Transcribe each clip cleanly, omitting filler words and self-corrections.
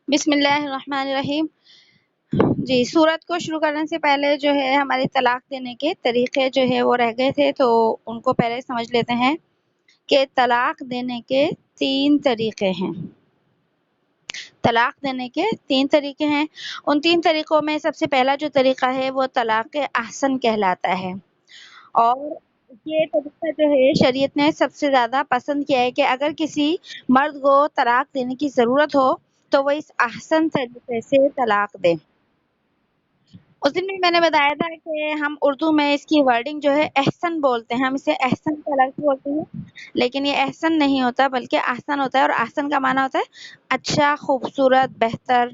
بسم اللہ الرحمن الرحیم. جی، سورت کو شروع کرنے سے پہلے جو ہے ہمارے طلاق دینے کے طریقے جو ہے وہ رہ گئے تھے، تو ان کو پہلے سمجھ لیتے ہیں کہ طلاق دینے کے 3 طریقے ہیں. طلاق دینے کے 3 طریقے ہیں. ان 3 طریقوں میں سب سے پہلا جو طریقہ ہے وہ طلاق احسن کہلاتا ہے، اور یہ طریقہ جو ہے شریعت نے سب سے زیادہ پسند کیا ہے کہ اگر کسی مرد کو طلاق دینے کی ضرورت ہو تو وہ اس احسن طریقے سے طلاق دے. اس دن بھی میں نے بتایا تھا کہ ہم اردو میں اس کی ورڈنگ جو ہے احسن بولتے ہیں، ہم اسے احسن طلاق بولتے ہیں، لیکن یہ احسن نہیں ہوتا بلکہ احسن ہوتا ہے، اور احسن کا معنی ہوتا ہے اچھا، خوبصورت، بہتر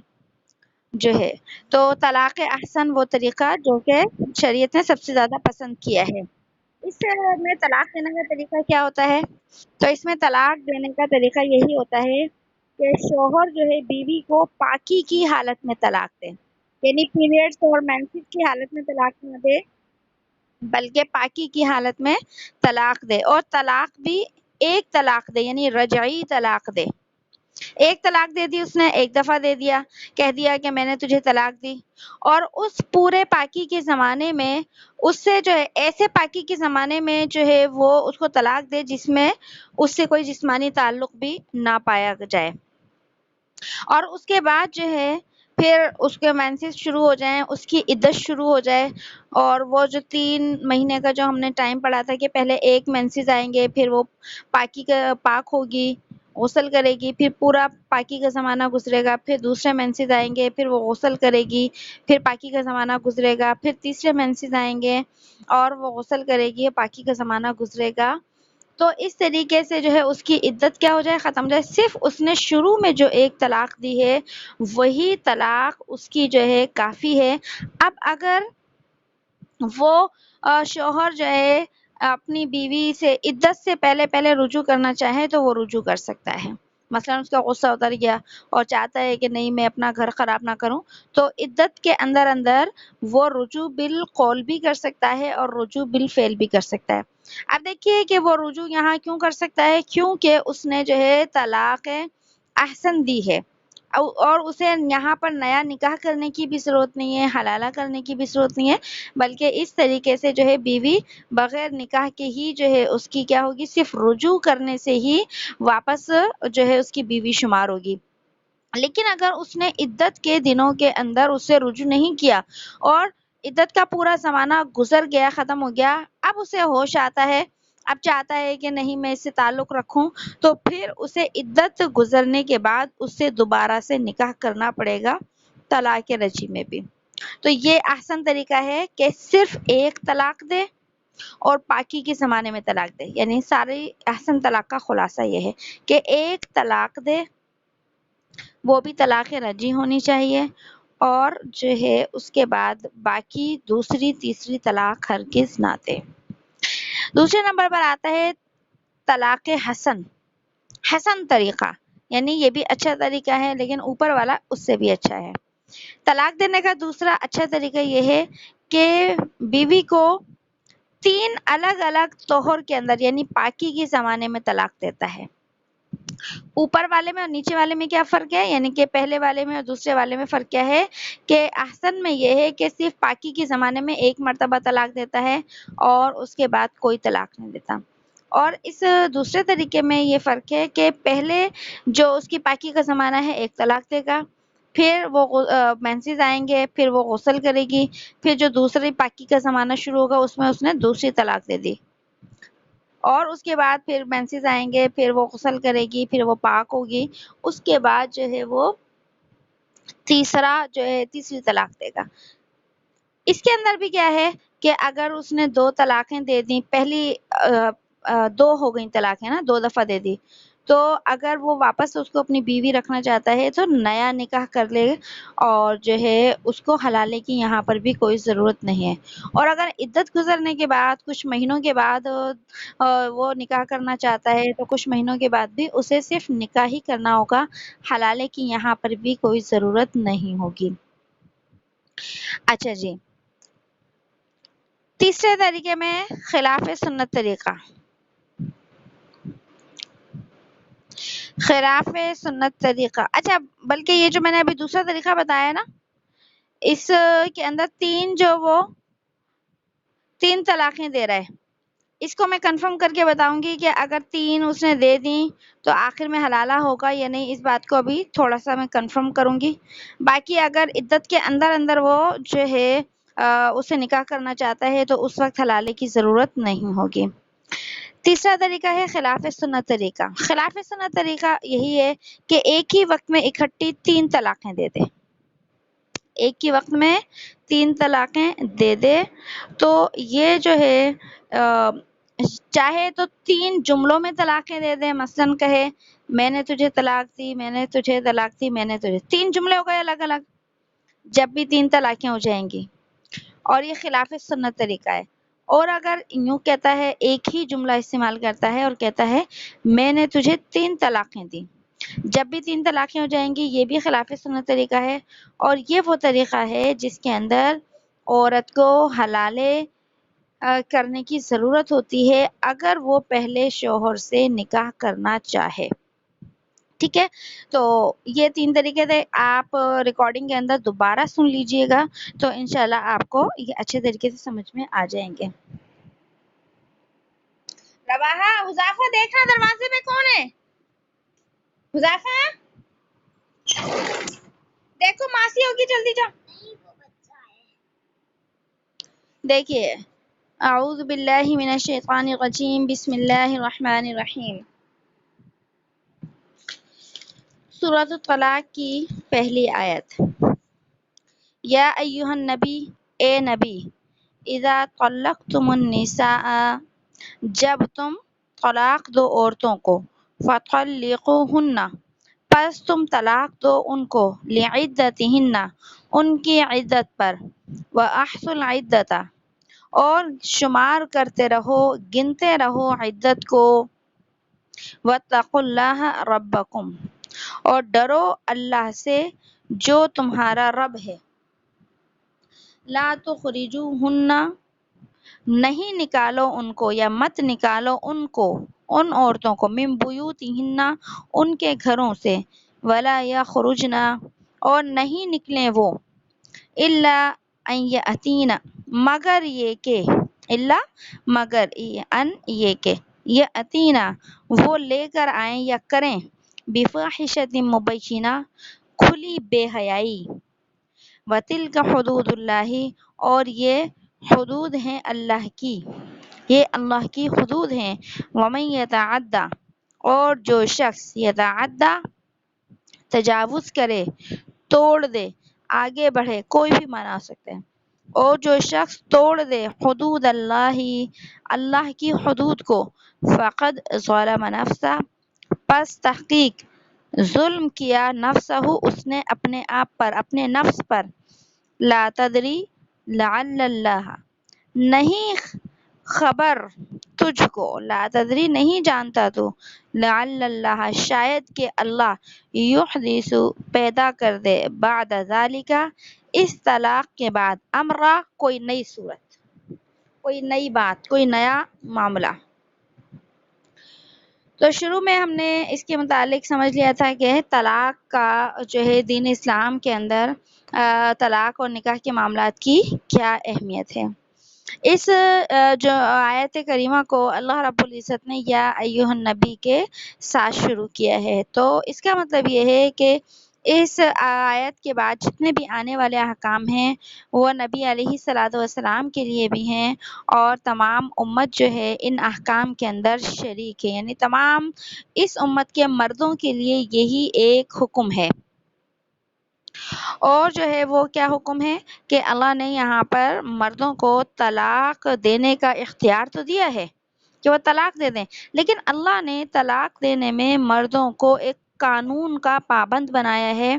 جو ہے. تو طلاق احسن وہ طریقہ جو کہ شریعت نے سب سے زیادہ پسند کیا ہے. اس میں طلاق دینے کا طریقہ کیا ہوتا ہے؟ تو اس میں طلاق دینے کا طریقہ یہی ہوتا ہے کہ شوہر جو ہے بیوی کو پاکی کی حالت میں طلاق دے، یعنی پیریڈز اور مینسز کی حالت میں طلاق نہ دے بلکہ پاکی کی حالت میں طلاق دے. اور طلاق بھی ایک طلاق دے، یعنی رجعی طلاق دے. ایک طلاق دے دی اس نے، ایک دفعہ دے دیا، کہہ دیا کہ میں نے تجھے طلاق دی، اور اس پورے پاکی کے زمانے میں اس سے جو ہے ایسے پاکی کے زمانے میں جو ہے وہ اس کو طلاق دے جس میں اس سے کوئی جسمانی تعلق بھی نہ پایا جائے. اور اس کے بعد جو ہے پھر اس کے مینسز شروع ہو جائیں، اس کی عدت شروع ہو جائے، اور وہ جو 3 مہینے کا جو ہم نے ٹائم پڑھا تھا کہ پہلے ایک مینسز آئیں گے، پھر وہ پاک ہوگی، غسل کرے گی، پھر پورا پاکی کا زمانہ گزرے گا، پھر دوسرے مینسز آئیں گے، پھر وہ غسل کرے گی، پھر پاکی کا زمانہ گزرے گا، پھر تیسرے مینسز آئیں گے اور وہ غسل کرے گی، پاکی کا زمانہ گزرے گا. تو اس طریقے سے جو ہے اس کی عدت کیا ہو جائے، ختم ہو جائے. صرف اس نے شروع میں جو ایک طلاق دی ہے وہی طلاق اس کی جو ہے کافی ہے. اب اگر وہ شوہر جو ہے اپنی بیوی سے عدت سے پہلے رجوع کرنا چاہے تو وہ رجوع کر سکتا ہے. مثلا اس کا غصہ اتر گیا اور چاہتا ہے کہ نہیں میں اپنا گھر خراب نہ کروں، تو عدت کے اندر وہ رجوع بالقول بھی کر سکتا ہے اور رجوع بالفعل بھی کر سکتا ہے. اب دیکھیے کہ وہ رجوع یہاں کیوں کر سکتا ہے، کیونکہ اس نے جو ہے طلاق احسن دی ہے، اور اسے یہاں پر نیا نکاح کرنے کی بھی ضرورت نہیں ہے، حلالہ کرنے کی بھی ضرورت نہیں ہے، بلکہ اس طریقے سے جو ہے بیوی بغیر نکاح کے ہی جو ہے اس کی کیا ہوگی، صرف رجوع کرنے سے ہی واپس جو ہے اس کی بیوی شمار ہوگی. لیکن اگر اس نے عدت کے دنوں کے اندر اس سے رجوع نہیں کیا اور عدت کا پورا زمانہ گزر گیا، ختم ہو گیا، اب اسے ہوش آتا ہے، اب چاہتا ہے کہ نہیں میں اس سے تعلق رکھوں، تو پھر اسے عدت گزرنے کے بعد اس سے دوبارہ سے نکاح کرنا پڑے گا طلاق رجعی میں بھی. تو یہ احسن طریقہ ہے کہ صرف ایک طلاق دے اور پاکی کے زمانے میں طلاق دے. یعنی ساری احسن طلاق کا خلاصہ یہ ہے کہ ایک طلاق دے، وہ بھی طلاق رجعی ہونی چاہیے، اور جو ہے اس کے بعد باقی دوسری تیسری طلاق ہرگز نہ دے. دوسرے نمبر پر آتا ہے طلاق حسن. حسن طریقہ یعنی یہ بھی اچھا طریقہ ہے لیکن اوپر والا اس سے بھی اچھا ہے. طلاق دینے کا دوسرا اچھا طریقہ یہ ہے کہ بیوی کو 3 الگ الگ طہر کے اندر یعنی پاکی کے زمانے میں طلاق دیتا ہے. اوپر والے میں اور نیچے والے میں کیا فرق ہے، یعنی کہ پہلے والے میں اور دوسرے والے میں فرق کیا ہے کہ احسن میں یہ ہے کہ صرف پاکی کے زمانے میں ایک مرتبہ طلاق دیتا ہے اور اس کے بعد کوئی طلاق نہیں دیتا. اور اس دوسرے طریقے میں یہ فرق ہے کہ پہلے جو اس کی پاکی کا زمانہ ہے ایک طلاق دے گا، پھر وہ مینسز آئیں گے، پھر وہ غسل کرے گی، پھر جو دوسری پاکی کا زمانہ شروع ہوگا اس میں اس نے دوسری طلاق دے دی، اور اس کے بعد پھر مینسز آئیں گے، پھر وہ غسل کرے گی، پھر وہ پاک ہوگی، اس کے بعد جو ہے وہ تیسری طلاق دے گا. اس کے اندر بھی کیا ہے کہ اگر اس نے 2 طلاقیں دے دی، پہلی 2 ہو گئی طلاقیں نا، 2 دفعہ دے دی، تو اگر وہ واپس اس کو اپنی بیوی رکھنا چاہتا ہے تو نیا نکاح کر لے، اور جو ہے اس کو حلالے کی یہاں پر بھی کوئی ضرورت نہیں ہے. اور اگر عدت گزرنے کے بعد کچھ مہینوں کے بعد وہ نکاح کرنا چاہتا ہے تو کچھ مہینوں کے بعد بھی اسے صرف نکاح ہی کرنا ہوگا، حلالے کی یہاں پر بھی کوئی ضرورت نہیں ہوگی. اچھا جی، تیسرے طریقے میں خلاف سنت طریقہ. خلاف سنت طریقہ، اچھا بلکہ یہ جو میں نے ابھی دوسرا طریقہ بتایا نا، اس کے اندر تین طلاقیں دے رہا ہے. اس کو میں کنفرم کر کے بتاؤں گی کہ اگر 3 اس نے دے دیں تو آخر میں حلالہ ہوگا یا نہیں، اس بات کو ابھی تھوڑا سا میں کنفرم کروں گی. باقی اگر عدت کے اندر اندر وہ جو ہے اسے نکاح کرنا چاہتا ہے تو اس وقت حلالے کی ضرورت نہیں ہوگی. تیسرا طریقہ ہے خلاف سنت طریقہ. خلاف سنت طریقہ یہی ہے کہ ایک ہی وقت میں اکٹھی 3 طلاقیں دے دے. ایک ہی وقت میں 3 طلاقیں دے دے تو یہ جو ہے چاہے تو 3 جملوں میں طلاقیں دے دے. مثلاً کہے میں نے تجھے طلاق دی، میں نے تجھے طلاق دی، میں نے تجھے، 3 جملے ہو گئے الگ الگ، جب بھی 3 طلاقیں ہو جائیں گی، اور یہ خلاف سنت طریقہ ہے. اور اگر یوں کہتا ہے، ایک ہی جملہ استعمال کرتا ہے اور کہتا ہے میں نے تجھے 3 طلاقیں دی، جب بھی 3 طلاقیں ہو جائیں گی، یہ بھی خلاف سنت طریقہ ہے. اور یہ وہ طریقہ ہے جس کے اندر عورت کو حلالے کرنے کی ضرورت ہوتی ہے اگر وہ پہلے شوہر سے نکاح کرنا چاہے. ٹھیک ہے، تو یہ 3 طریقے تھے. آپ ریکارڈنگ کے اندر دوبارہ سن لیجئے گا تو انشاءاللہ آپ کو یہ اچھے طریقے سے سمجھ میں آ جائیں گے. رواحہ، حذیفہ دیکھنا دروازے میں کون ہے؟ حذیفہ دیکھو ماسی ہوگی، جلدی جا. دیکھیے، اعوذ باللہ من الشیطان الرجیم، بسم اللہ الرحمن الرحیم. سورۃ الطلاق کی پہلی آیت. یا ایھا النبی، اے نبی، اذا طلقتم النساء، جب تم طلاق دو عورتوں کو، فطلقوہن، پس تم طلاق دو ان کو، لعدتہن، ان کی عدت پر، واحصوا العدۃ، اور شمار کرتے رہو، گنتے رہو عدت کو، واتقوا اللہ ربکم، اور ڈرو اللہ سے جو تمہارا رب ہے. لا تخرجوہن، نہیں نکالو ان کو یا مت نکالو ان کو، ان عورتوں کو، من بیوتہن، ان کے گھروں سے، ولا یخرجن، اور نہیں نکلیں وہ، الا ان یاتین، مگر یہ کہ، الا مگر ان یہ کہ، یاتین، وہ لے کر آئیں یا کریں، بفاحشۃ مبینہ، کھلی بے حیائی، وتلک حدود اللہ، اور یہ حدود ہیں اللہ کی، یہ اللہ کی حدود ہیں. ومن یتعدی، اور جو شخص، یتعدی، تجاوز کرے، توڑ دے، آگے بڑھے، کوئی بھی معنی ہو سکتے ہیں، اور جو شخص توڑ دے حدود اللہ، اللہ کی حدود کو، فقد ظلم نفسہ، پس تحقیق ظلم کیا، نفسہ، اس نے اپنے آپ پر، اپنے نفس پر. لا تدری لعل اللہ، نہیں خبر تجھ کو، لا تدری، نہیں جانتا تو، لعل اللہ، شاید کہ اللہ، یحدث، پیدا کر دے، بعد ذالک، اس طلاق کے بعد، امرا، کوئی نئی صورت، کوئی نئی بات، کوئی نیا معاملہ. تو شروع میں ہم نے اس کے متعلق سمجھ لیا تھا کہ طلاق کا جو ہے دین اسلام کے اندر طلاق اور نکاح کے معاملات کی کیا اہمیت ہے. اس جو آیت کریمہ کو اللہ رب العزت نے یا ایھا النبی کے ساتھ شروع کیا ہے، تو اس کا مطلب یہ ہے کہ اس آیت کے بعد جتنے بھی آنے والے احکام ہیں وہ نبی علیہ الصلوۃ والسلام کے لیے بھی ہیں، اور تمام امت جو ہے ان احکام کے اندر شریک ہے، یعنی تمام اس امت کے مردوں کے لیے یہی ایک حکم ہے. اور جو ہے وہ کیا حکم ہے کہ اللہ نے یہاں پر مردوں کو طلاق دینے کا اختیار تو دیا ہے کہ وہ طلاق دے دیں، لیکن اللہ نے طلاق دینے میں مردوں کو ایک قانون کا پابند بنایا ہے،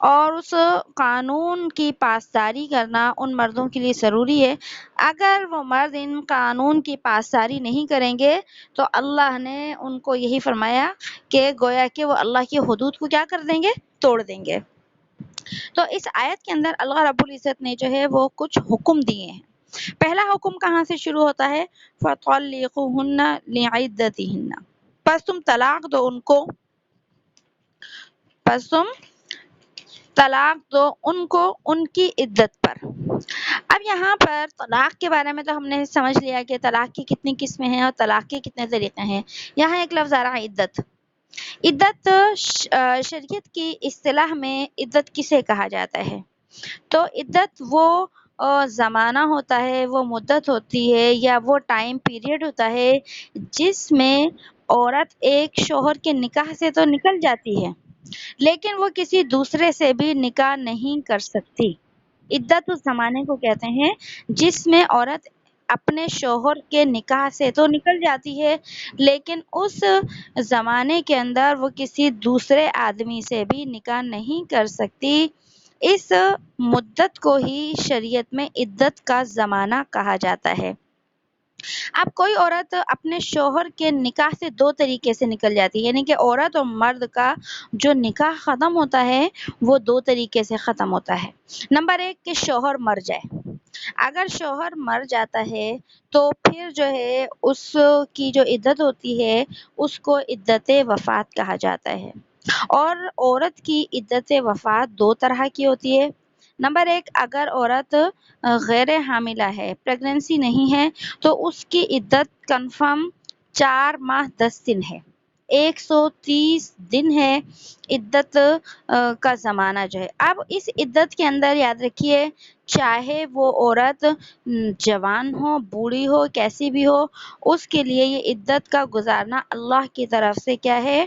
اور اس قانون کی پاسداری کرنا ان مردوں کے لیے ضروری ہے. اگر وہ مرد ان قانون کی پاسداری نہیں کریں گے تو اللہ نے ان کو یہی فرمایا کہ گویا کہ وہ اللہ کی حدود کو کیا کر دیں گے، توڑ دیں گے. تو اس آیت کے اندر اللہ رب العزت نے جو ہے وہ کچھ حکم دیے ہیں. پہلا حکم کہاں سے شروع ہوتا ہے؟ فَطَلِّقُوهُنَّ لِعِدَّتِهِنَّ، پس تم طلاق دو ان کو پس تم طلاق دو ان کو ان کی عدت پر۔ اب یہاں پر طلاق کے بارے میں تو ہم نے سمجھ لیا کہ طلاق کی کتنی قسمیں ہیں اور طلاق کے کتنے طریقے ہیں۔ یہاں ایک لفظ آ رہا ہے عدت۔ عدت شریعت کی اصطلاح میں عدت کسے کہا جاتا ہے؟ تو عدت وہ زمانہ ہوتا ہے، وہ مدت ہوتی ہے یا وہ ٹائم پیریڈ ہوتا ہے جس میں عورت ایک شوہر کے نکاح سے تو نکل جاتی ہے لیکن وہ کسی دوسرے سے بھی نکاح نہیں کر سکتی۔ عدت اس زمانے کو کہتے ہیں جس میں عورت اپنے شوہر کے نکاح سے تو نکل جاتی ہے لیکن اس زمانے کے اندر وہ کسی دوسرے آدمی سے بھی نکاح نہیں کر سکتی۔ اس مدت کو ہی شریعت میں عدت کا زمانہ کہا جاتا ہے۔ اب کوئی عورت اپنے شوہر کے نکاح سے دو طریقے سے نکل جاتی ہے، یعنی کہ عورت اور مرد کا جو نکاح ختم ہوتا ہے وہ دو طریقے سے ختم ہوتا ہے۔ نمبر ایک کہ شوہر مر جائے۔ اگر شوہر مر جاتا ہے تو پھر جو ہے اس کی جو عدت ہوتی ہے اس کو عدت وفات کہا جاتا ہے۔ اور عورت کی عدت وفات دو طرح کی ہوتی ہے۔ نمبر ایک، اگر عورت غیر حاملہ ہے، پریگننسی نہیں ہے تو اس کی عدت کنفرم 4 ماہ 10 دن ہے، 130 دن ہے عدت کا زمانہ جو ہے۔ اب اس عدت کے اندر یاد رکھیے چاہے وہ عورت جوان ہو، بوڑھی ہو، کیسی بھی ہو، اس کے لیے یہ عدت کا گزارنا اللہ کی طرف سے کیا ہے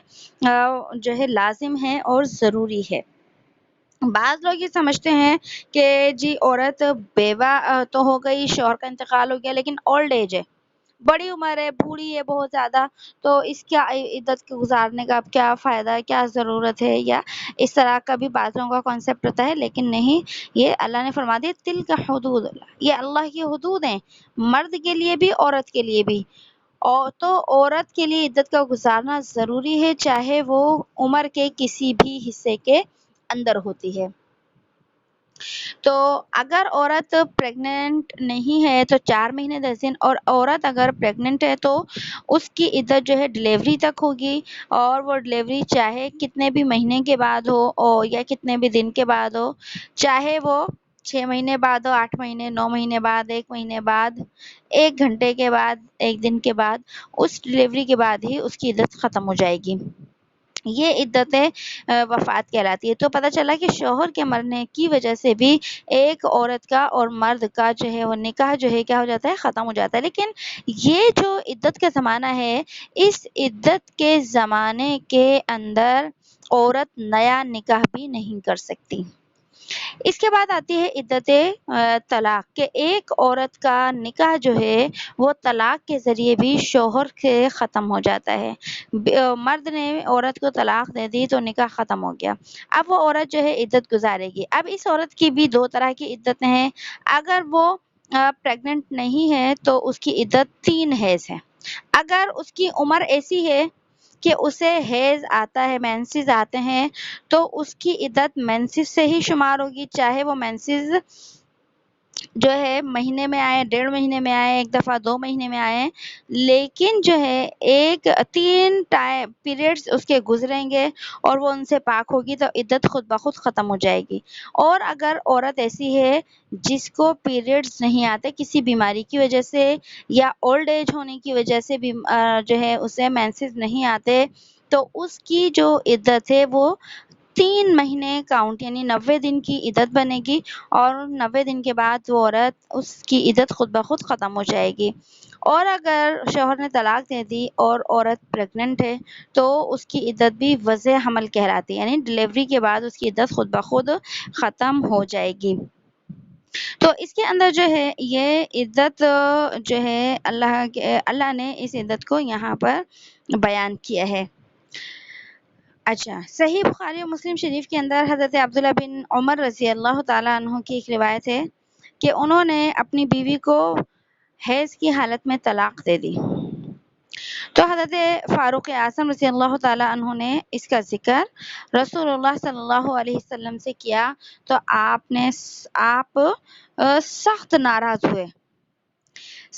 جو ہے لازم ہے اور ضروری ہے۔ بعض لوگ یہ سمجھتے ہیں کہ جی عورت بیوہ تو ہو گئی، شوہر کا انتقال ہو گیا لیکن اولڈ ایج ہے، بڑی عمر ہے، بوڑھی ہے بہت زیادہ، تو اس کا عدت کے گزارنے کا اب کیا فائدہ ہے، کیا ضرورت ہے، یا اس طرح کا بھی بعض لوگوں کا کانسیپٹ ہوتا ہے۔ لیکن نہیں، یہ اللہ نے فرما دیا تلک حدود اللہ، یہ اللہ کی حدود ہیں، مرد کے لیے بھی عورت کے لیے بھی۔ اور تو عورت کے لیے عدت کا گزارنا ضروری ہے چاہے وہ عمر کے کسی بھی حصے کے اندر ہوتی ہے۔ تو اگر عورت پریگننٹ نہیں ہے تو 4 مہینے 10 دن، اور عورت اگر پریگننٹ ہے تو اس کی عدت جو ہے ڈلیوری تک ہوگی، اور وہ ڈلیوری چاہے کتنے بھی مہینے کے بعد ہو یا کتنے بھی دن کے بعد ہو، چاہے وہ 6 مہینے بعد ہو، 8 مہینے، 9 مہینے بعد، 1 مہینے بعد، 1 گھنٹے کے بعد، 1 دن کے بعد، اس ڈلیوری کے بعد ہی اس کی عدت ختم ہو جائے گی۔ یہ عدت وفات کہلاتی ہے۔ تو پتہ چلا کہ شوہر کے مرنے کی وجہ سے بھی ایک عورت کا اور مرد کا جو ہے وہ نکاح جو ہے کیا ہو جاتا ہے، ختم ہو جاتا ہے۔ لیکن یہ جو عدت کا زمانہ ہے، اس عدت کے زمانے کے اندر عورت نیا نکاح بھی نہیں کر سکتی۔ اس کے بعد آتی ہے عدت طلاق، کہ ایک عورت کا نکاح جو ہے وہ طلاق کے ذریعے بھی شوہر سے ختم ہو جاتا ہے۔ مرد نے عورت کو طلاق دے دی تو نکاح ختم ہو گیا، اب وہ عورت جو ہے عدت گزارے گی۔ اب اس عورت کی بھی دو طرح کی عدتیں ہیں۔ اگر وہ پریگننٹ نہیں ہے تو اس کی عدت 3 حیض ہے۔ اگر اس کی عمر ایسی ہے کہ اسے حیض آتا ہے، مینسز آتے ہیں، تو اس کی عدت مینسز سے ہی شمار ہوگی، چاہے وہ مینسز جو ہے مہینے میں آئے، 1.5 مہینے میں آئے، ایک دفعہ 2 مہینے میں آئے، لیکن جو ہے 3 پیریڈز اس کے گزریں گے اور وہ ان سے پاک ہوگی تو عدت خود بخود ختم ہو جائے گی۔ اور اگر عورت ایسی ہے جس کو پیریڈز نہیں آتے کسی بیماری کی وجہ سے یا اولڈ ایج ہونے کی وجہ سے بھی جو ہے اسے مینسز نہیں آتے، تو اس کی جو عدت ہے وہ 3 مہینے کاؤنٹ، یعنی 90 دن کی عدت بنے گی، اور 90 دن کے بعد وہ عورت اس کی عدت خود بخود ختم ہو جائے گی۔ اور اگر شوہر نے طلاق دے دی اور عورت پریگننٹ ہے تو اس کی عدت بھی وضع حمل کہلاتی ہے، یعنی ڈلیوری کے بعد اس کی عدت خود بخود ختم ہو جائے گی۔ تو اس کے اندر جو ہے یہ عدت جو ہے اللہ نے اس عدت کو یہاں پر بیان کیا ہے۔ اچھا، صحیح بخاری و مسلم شریف کے اندر حضرت عبداللہ بن عمر رضی اللہ تعالیٰ عنہ کی ایک روایت ہے کہ انہوں نے اپنی بیوی کو حیض کی حالت میں طلاق دے دی، تو حضرت فاروق اعظم رضی اللہ تعالیٰ عنہ نے اس کا ذکر رسول اللہ صلی اللہ علیہ وسلم سے کیا، تو آپ سخت ناراض ہوئے،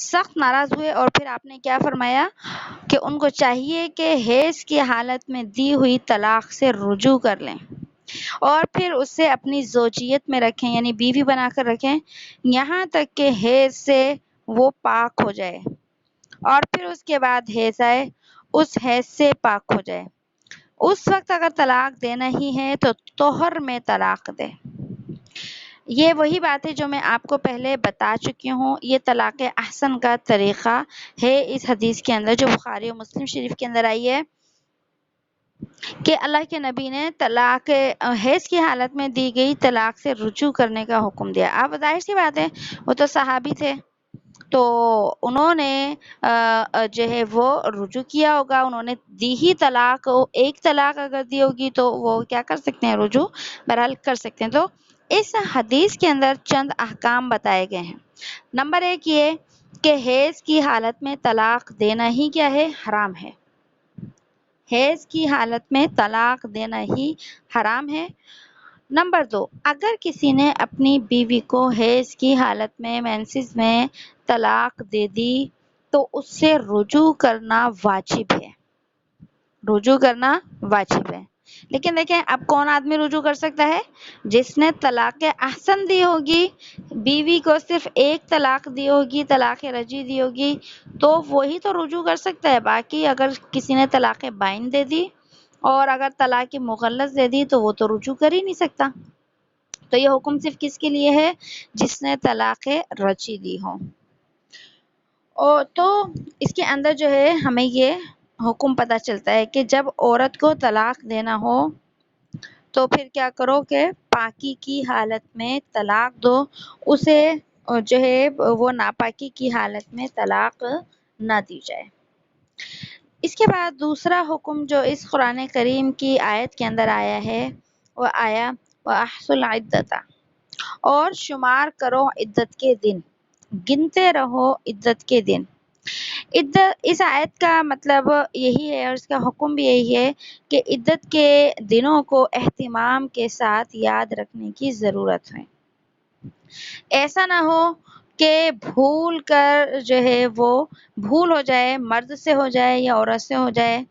سخت ناراض ہوئے اور پھر آپ نے کیا فرمایا کہ ان کو چاہیے کہ حیض کی حالت میں دی ہوئی طلاق سے رجوع کر لیں اور پھر اسے اپنی زوجیت میں رکھیں، یعنی بیوی بنا کر رکھیں، یہاں تک کہ حیض سے وہ پاک ہو جائے، اور پھر اس کے بعد حیض آئے، اس حیض سے پاک ہو جائے۔ اس وقت اگر طلاق دینا ہی ہے تو طہر میں طلاق دے۔ یہ وہی بات ہے جو میں آپ کو پہلے بتا چکی ہوں، یہ طلاق احسن کا طریقہ ہے اس حدیث کے اندر جو بخاری و مسلم شریف کے اندر آئی ہے کہ اللہ کے نبی نے طلاق حیض کی حالت میں دی گئی طلاق سے رجوع کرنے کا حکم دیا۔ اب ظاہر سی بات ہے وہ تو صحابی تھے، تو انہوں نے جو ہے وہ رجوع کیا ہوگا، انہوں نے دی ہی طلاق، ایک طلاق اگر دی ہوگی تو وہ کیا کر سکتے ہیں، رجوع بہرحال کر سکتے ہیں۔ تو اس حدیث کے اندر چند احکام بتائے گئے ہیں۔ نمبر 1 یہ کہ حیض کی حالت میں طلاق دینا ہی کیا ہے، حرام ہے۔ حیض کی حالت میں طلاق دینا ہی حرام ہے۔ نمبر 2 اگر کسی نے اپنی بیوی کو حیض کی حالت میں مینسز میں طلاق دے دی تو اس سے رجوع کرنا واجب ہے، رجوع کرنا واجب ہے۔ لیکن دیکھیں اب کون آدمی رجوع کر سکتا ہے، جس نے طلاق احسن دی ہوگی، بیوی کو صرف ایک طلاق دی ہوگی، طلاق رجعی دی ہوگی، تو وہی تو رجوع کر سکتا ہے۔ باقی اگر کسی نے طلاق بائن دے دی اور اگر طلاق مغلظ دے دی تو وہ تو رجوع کر ہی نہیں سکتا۔ تو یہ حکم صرف کس کے لیے ہے، جس نے طلاق رجعی دی ہو۔ اور تو اس کے اندر جو ہے ہمیں یہ حکم پتہ چلتا ہے کہ جب عورت کو طلاق دینا ہو تو پھر کیا کرو کہ پاکی کی حالت میں طلاق دو، اسے جو ہے وہ ناپاکی کی حالت میں طلاق نہ دی جائے۔ اس کے بعد دوسرا حکم جو اس قرآن کریم کی آیت کے اندر آیا ہے وہ آیا وَأَحْصُوا الْعِدَّةَ، اور شمار کرو عدت کے دن، گنتے رہو عدت کے دن۔ عدت اس آیت کا مطلب یہی ہے اور اس کا حکم بھی یہی ہے کہ عدت کے دنوں کو اہتمام کے ساتھ یاد رکھنے کی ضرورت ہے۔ ایسا نہ ہو کہ بھول کر جو ہے وہ بھول ہو جائے، مرد سے ہو جائے یا عورت سے ہو جائے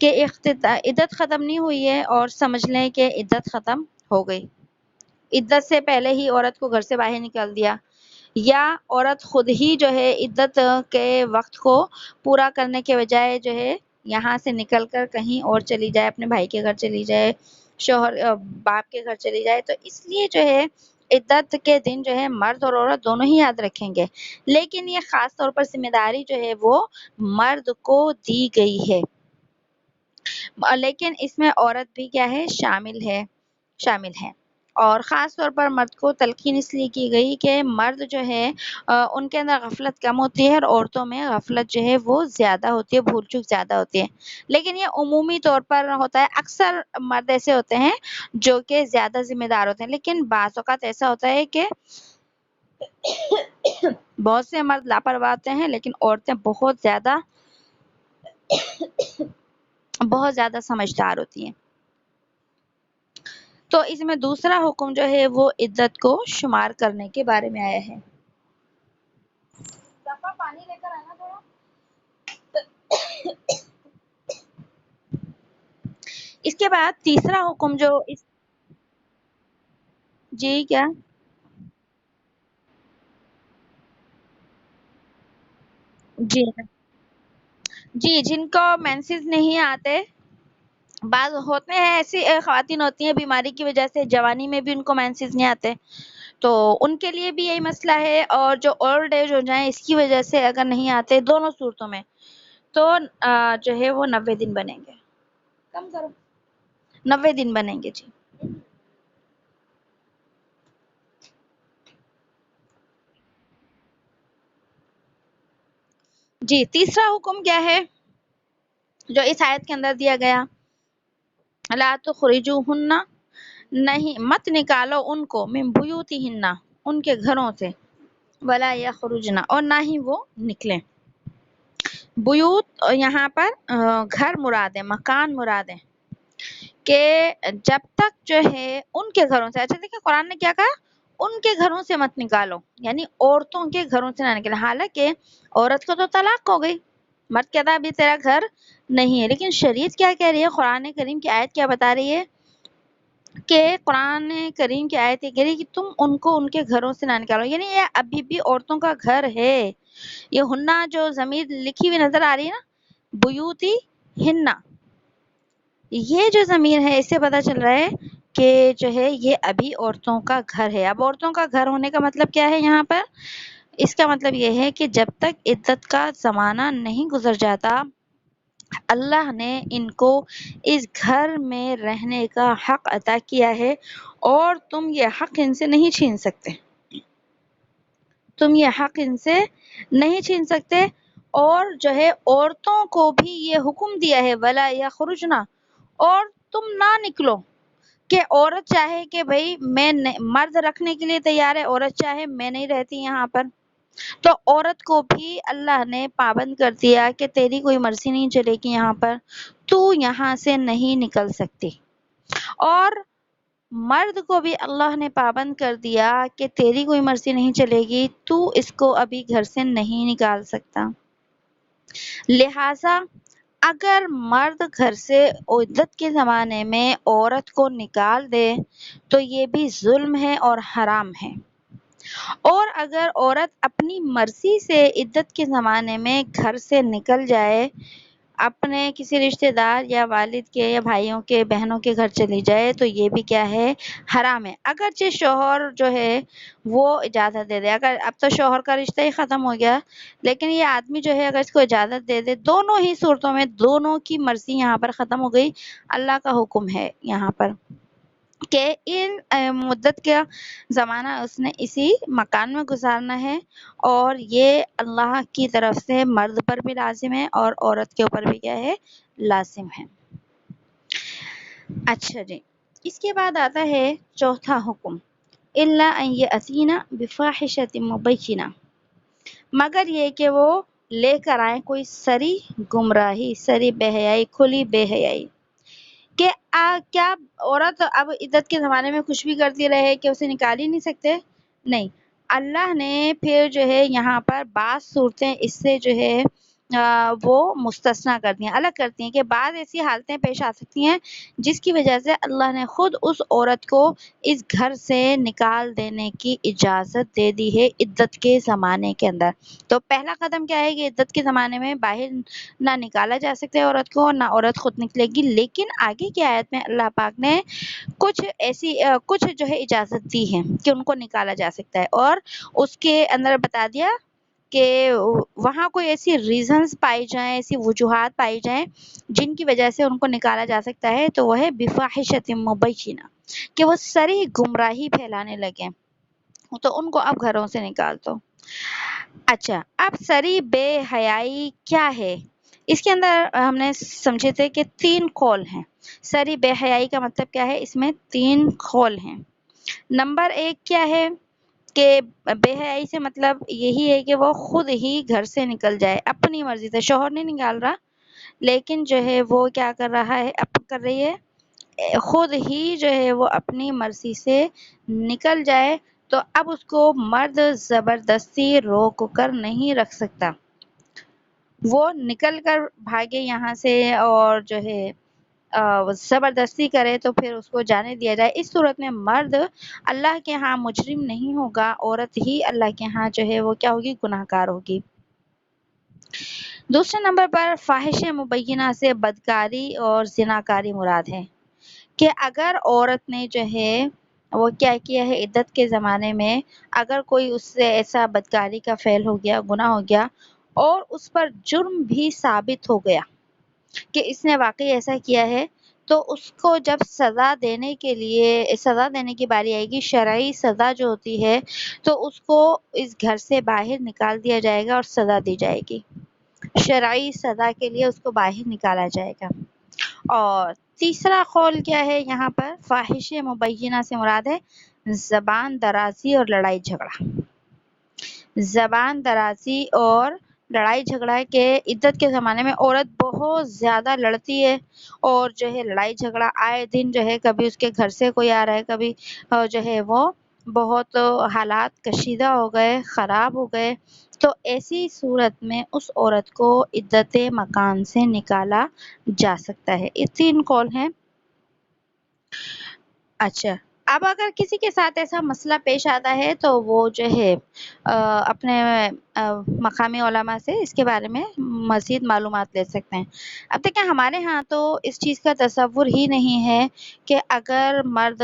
کہ عدت ختم نہیں ہوئی ہے اور سمجھ لیں کہ عدت ختم ہو گئی، عدت سے پہلے ہی عورت کو گھر سے باہر نکال دیا، یا عورت خود ہی جو ہے عدت کے وقت کو پورا کرنے کے بجائے جو ہے یہاں سے نکل کر کہیں اور چلی جائے، اپنے بھائی کے گھر چلی جائے، شوہر باپ کے گھر چلی جائے، تو اس لیے جو ہے عدت کے دن جو ہے مرد اور عورت دونوں ہی یاد رکھیں گے، لیکن یہ خاص طور پر ذمہ داری جو ہے وہ مرد کو دی گئی ہے، لیکن اس میں عورت بھی کیا ہے، شامل ہے۔ اور خاص طور پر مرد کو تلقین اس لیے کی گئی کہ مرد جو ہے ان کے اندر غفلت کم ہوتی ہے اور عورتوں میں غفلت جو ہے وہ زیادہ ہوتی ہے، بھول چوک زیادہ ہوتی ہے، لیکن یہ عمومی طور پر ہوتا ہے۔ اکثر مرد ایسے ہوتے ہیں جو کہ زیادہ ذمہ دار ہوتے ہیں، لیکن بعض اوقات ایسا ہوتا ہے کہ بہت سے مرد لاپرواہ ہوتے ہیں لیکن عورتیں بہت زیادہ سمجھدار ہوتی ہیں۔ تو اس میں دوسرا حکم جو ہے وہ عدت کو شمار کرنے کے بارے میں آیا ہے۔ پانی لے کر آنا تھوڑا۔ اس کے بعد تیسرا حکم جو جی کیا جی جی جن کو مینسز نہیں آتے، بعض ہوتے ہیں ایسی خواتین ہوتی ہیں بیماری کی وجہ سے جوانی میں بھی ان کو مینسز نہیں آتے، تو ان کے لیے بھی یہی مسئلہ ہے، اور جو اولڈ ایج ہو جائیں اس کی وجہ سے اگر نہیں آتے، دونوں صورتوں میں تو جو ہے وہ 90 دن بنیں گے، کم کرو 90 دن بنیں گے جی۔ جی تیسرا حکم کیا ہے جو اس آیت کے اندر دیا گیا، لا تخرجوہن، نہیں مت نکالو ان کو، من بیوتہن، ان کے گھروں سے، ولا یخرجن، اور نہ ہی وہ نکلیں۔ بیوت یہاں پر گھر مراد ہے، مکان مراد ہے، کہ جب تک جو ہے ان کے گھروں سے، اچھا دیکھیں قرآن نے کیا کہا، ان کے گھروں سے مت نکالو، یعنی عورتوں کے گھروں سے نہ نکلے. حالانکہ عورت کو تو طلاق ہو گئی، مرد کہتا ابھی تیرا گھر نہیں ہے. لیکن شریعت کیا کہہ رہی ہے، قرآن کریم کی آیت کیا بتا رہی ہے کہ قرآن کریم کی آیت یہ کہہ رہی ہے کہ تم ان کو ان کے گھروں سے نہ نکالو. یعنی یہ ابھی بھی عورتوں کا گھر ہے. یہ ہننا جو ضمیر لکھی ہوئی نظر آ رہی ہے نا، بیوتی ہننا، یہ جو ضمیر ہے اس سے پتہ چل رہا ہے کہ جو ہے یہ ابھی عورتوں کا گھر ہے. اب عورتوں کا گھر ہونے کا مطلب کیا ہے یہاں پر؟ اس کا مطلب یہ ہے کہ جب تک عدت کا زمانہ نہیں گزر جاتا، اللہ نے ان کو اس گھر میں رہنے کا حق عطا کیا ہے، اور تم یہ حق ان سے نہیں چھین سکتے. تم یہ حق ان سے نہیں چھین سکتے. اور جو ہے عورتوں کو بھی یہ حکم دیا ہے ولا یخرجنا، اور تم نہ نکلو. کہ عورت چاہے کہ بھئی میں مرد رکھنے کے لیے تیار ہے، عورت چاہے میں نہیں رہتی یہاں پر، تو عورت کو بھی اللہ نے پابند کر دیا کہ تیری کوئی مرضی نہیں چلے گی یہاں پر، تو یہاں سے نہیں نکل سکتی. اور مرد کو بھی اللہ نے پابند کر دیا کہ تیری کوئی مرضی نہیں چلے گی، تو اس کو ابھی گھر سے نہیں نکال سکتا. لہذا اگر مرد گھر سے عدت کے زمانے میں عورت کو نکال دے تو یہ بھی ظلم ہے اور حرام ہے. اور اگر عورت اپنی مرضی سے عدت کے زمانے میں گھر سے نکل جائے، اپنے کسی رشتہ دار یا والد کے یا بھائیوں کے بہنوں کے گھر چلی جائے، تو یہ بھی کیا ہے، حرام ہے. اگرچہ شوہر جو ہے وہ اجازت دے دے، اگر اب تو شوہر کا رشتہ ہی ختم ہو گیا، لیکن یہ آدمی جو ہے اگر اس کو اجازت دے دے، دونوں ہی صورتوں میں دونوں کی مرضی یہاں پر ختم ہو گئی. اللہ کا حکم ہے یہاں پر کہ ان مدت کا زمانہ اس نے اسی مکان میں گزارنا ہے، اور یہ اللہ کی طرف سے مرد پر بھی لازم ہے اور عورت کے اوپر بھی کیا ہے، لازم ہے. اچھا جی، اس کے بعد آتا ہے چوتھا حکم، الا ان یاتینا بفاحشۃ مبینہ، مگر یہ کہ وہ لے کر آئیں کوئی سری گمراہی، سری بے حیائی، کھلی بے حیائی. کہ کیا عورت اب عدت کے زمانے میں کچھ بھی کرتی رہے کہ اسے نکال ہی نہیں سکتے؟ نہیں. اللہ نے پھر جو ہے یہاں پر بعض صورتیں اس سے جو ہے وہ مستثنا کر دیا، الگ کرتی ہیں کہ بعض ایسی حالتیں پیش آ سکتی ہیں جس کی وجہ سے اللہ نے خود اس عورت کو اس گھر سے نکال دینے کی اجازت دے دی ہے عدت کے زمانے کے اندر. تو پہلا قدم کیا ہے کہ عدت کے زمانے میں باہر نہ نکالا جا سکتا ہے عورت کو، نہ عورت خود نکلے گی. لیکن آگے کی آیت میں اللہ پاک نے کچھ ایسی کچھ جو ہے اجازت دی ہے کہ ان کو نکالا جا سکتا ہے، اور اس کے اندر بتا دیا کہ وہاں کوئی ایسی ریزنز پائی جائیں، ایسی وجوہات پائی جائیں جن کی وجہ سے ان کو نکالا جا سکتا ہے، تو وہ ہے بفاحشۃ مبینہ، کہ وہ صریح گمراہی پھیلانے لگے تو ان کو اب گھروں سے نکال دو. اچھا، اب صریح بے حیائی کیا ہے؟ اس کے اندر ہم نے سمجھے تھے کہ 3 قول ہیں. صریح بے حیائی کا مطلب کیا ہے؟ اس میں 3 قول ہیں. نمبر 1 کیا ہے کہ بے حیائی سے مطلب یہی ہے کہ وہ خود ہی گھر سے نکل جائے اپنی مرضی سے، شوہر نہیں نکال رہا، لیکن جو ہے وہ کیا کر رہا ہے، کر رہی ہے، خود ہی جو ہے وہ اپنی مرضی سے نکل جائے. تو اب اس کو مرد زبردستی روک کر نہیں رکھ سکتا. وہ نکل کر بھاگے یہاں سے اور جو ہے زبردستی کرے تو پھر اس کو جانے دیا جائے. اس صورت میں مرد اللہ کے ہاں مجرم نہیں ہوگا، عورت ہی اللہ کے ہاں جو ہے وہ کیا ہوگی، گناہ گار ہوگی. دوسرے نمبر پر فاحش مبینہ سے بدکاری اور زناکاری مراد ہے کہ اگر عورت نے جو ہے وہ کیا کیا ہے عدت کے زمانے میں، اگر کوئی اس سے ایسا بدکاری کا فعل ہو گیا، گناہ ہو گیا، اور اس پر جرم بھی ثابت ہو گیا کہ اس نے واقعی ایسا کیا ہے، تو اس کو جب سزا دینے کے لیے سزا دینے کی باری آئے گی، شرعی سزا جو ہوتی ہے، تو اس کو اس گھر سے باہر نکال دیا جائے گا اور سزا دی جائے گی. شرعی سزا کے لیے اس کو باہر نکالا جائے گا. اور تیسرا قول کیا ہے یہاں پر؟ فاحش مبینہ سے مراد ہے زبان درازی اور لڑائی جھگڑا. زبان درازی اور لڑائی جھگڑا کے عدت کے زمانے میں عورت بہت زیادہ لڑتی ہے، اور جو ہے لڑائی جھگڑا آئے دن جو ہے، کبھی اس کے گھر سے کوئی آ رہا ہے، کبھی جو ہے وہ بہت حالات کشیدہ ہو گئے، خراب ہو گئے، تو ایسی صورت میں اس عورت کو عدت مکان سے نکالا جا سکتا ہے۔ 3 قول ہیں۔ اچھا، اب اگر کسی کے ساتھ ایسا مسئلہ پیش آتا ہے تو وہ جو ہے اپنے مقامی علماء سے اس کے بارے میں مزید معلومات لے سکتے ہیں۔ اب دیکھیں ہمارے ہاں تو اس چیز کا تصور ہی نہیں ہے کہ اگر مرد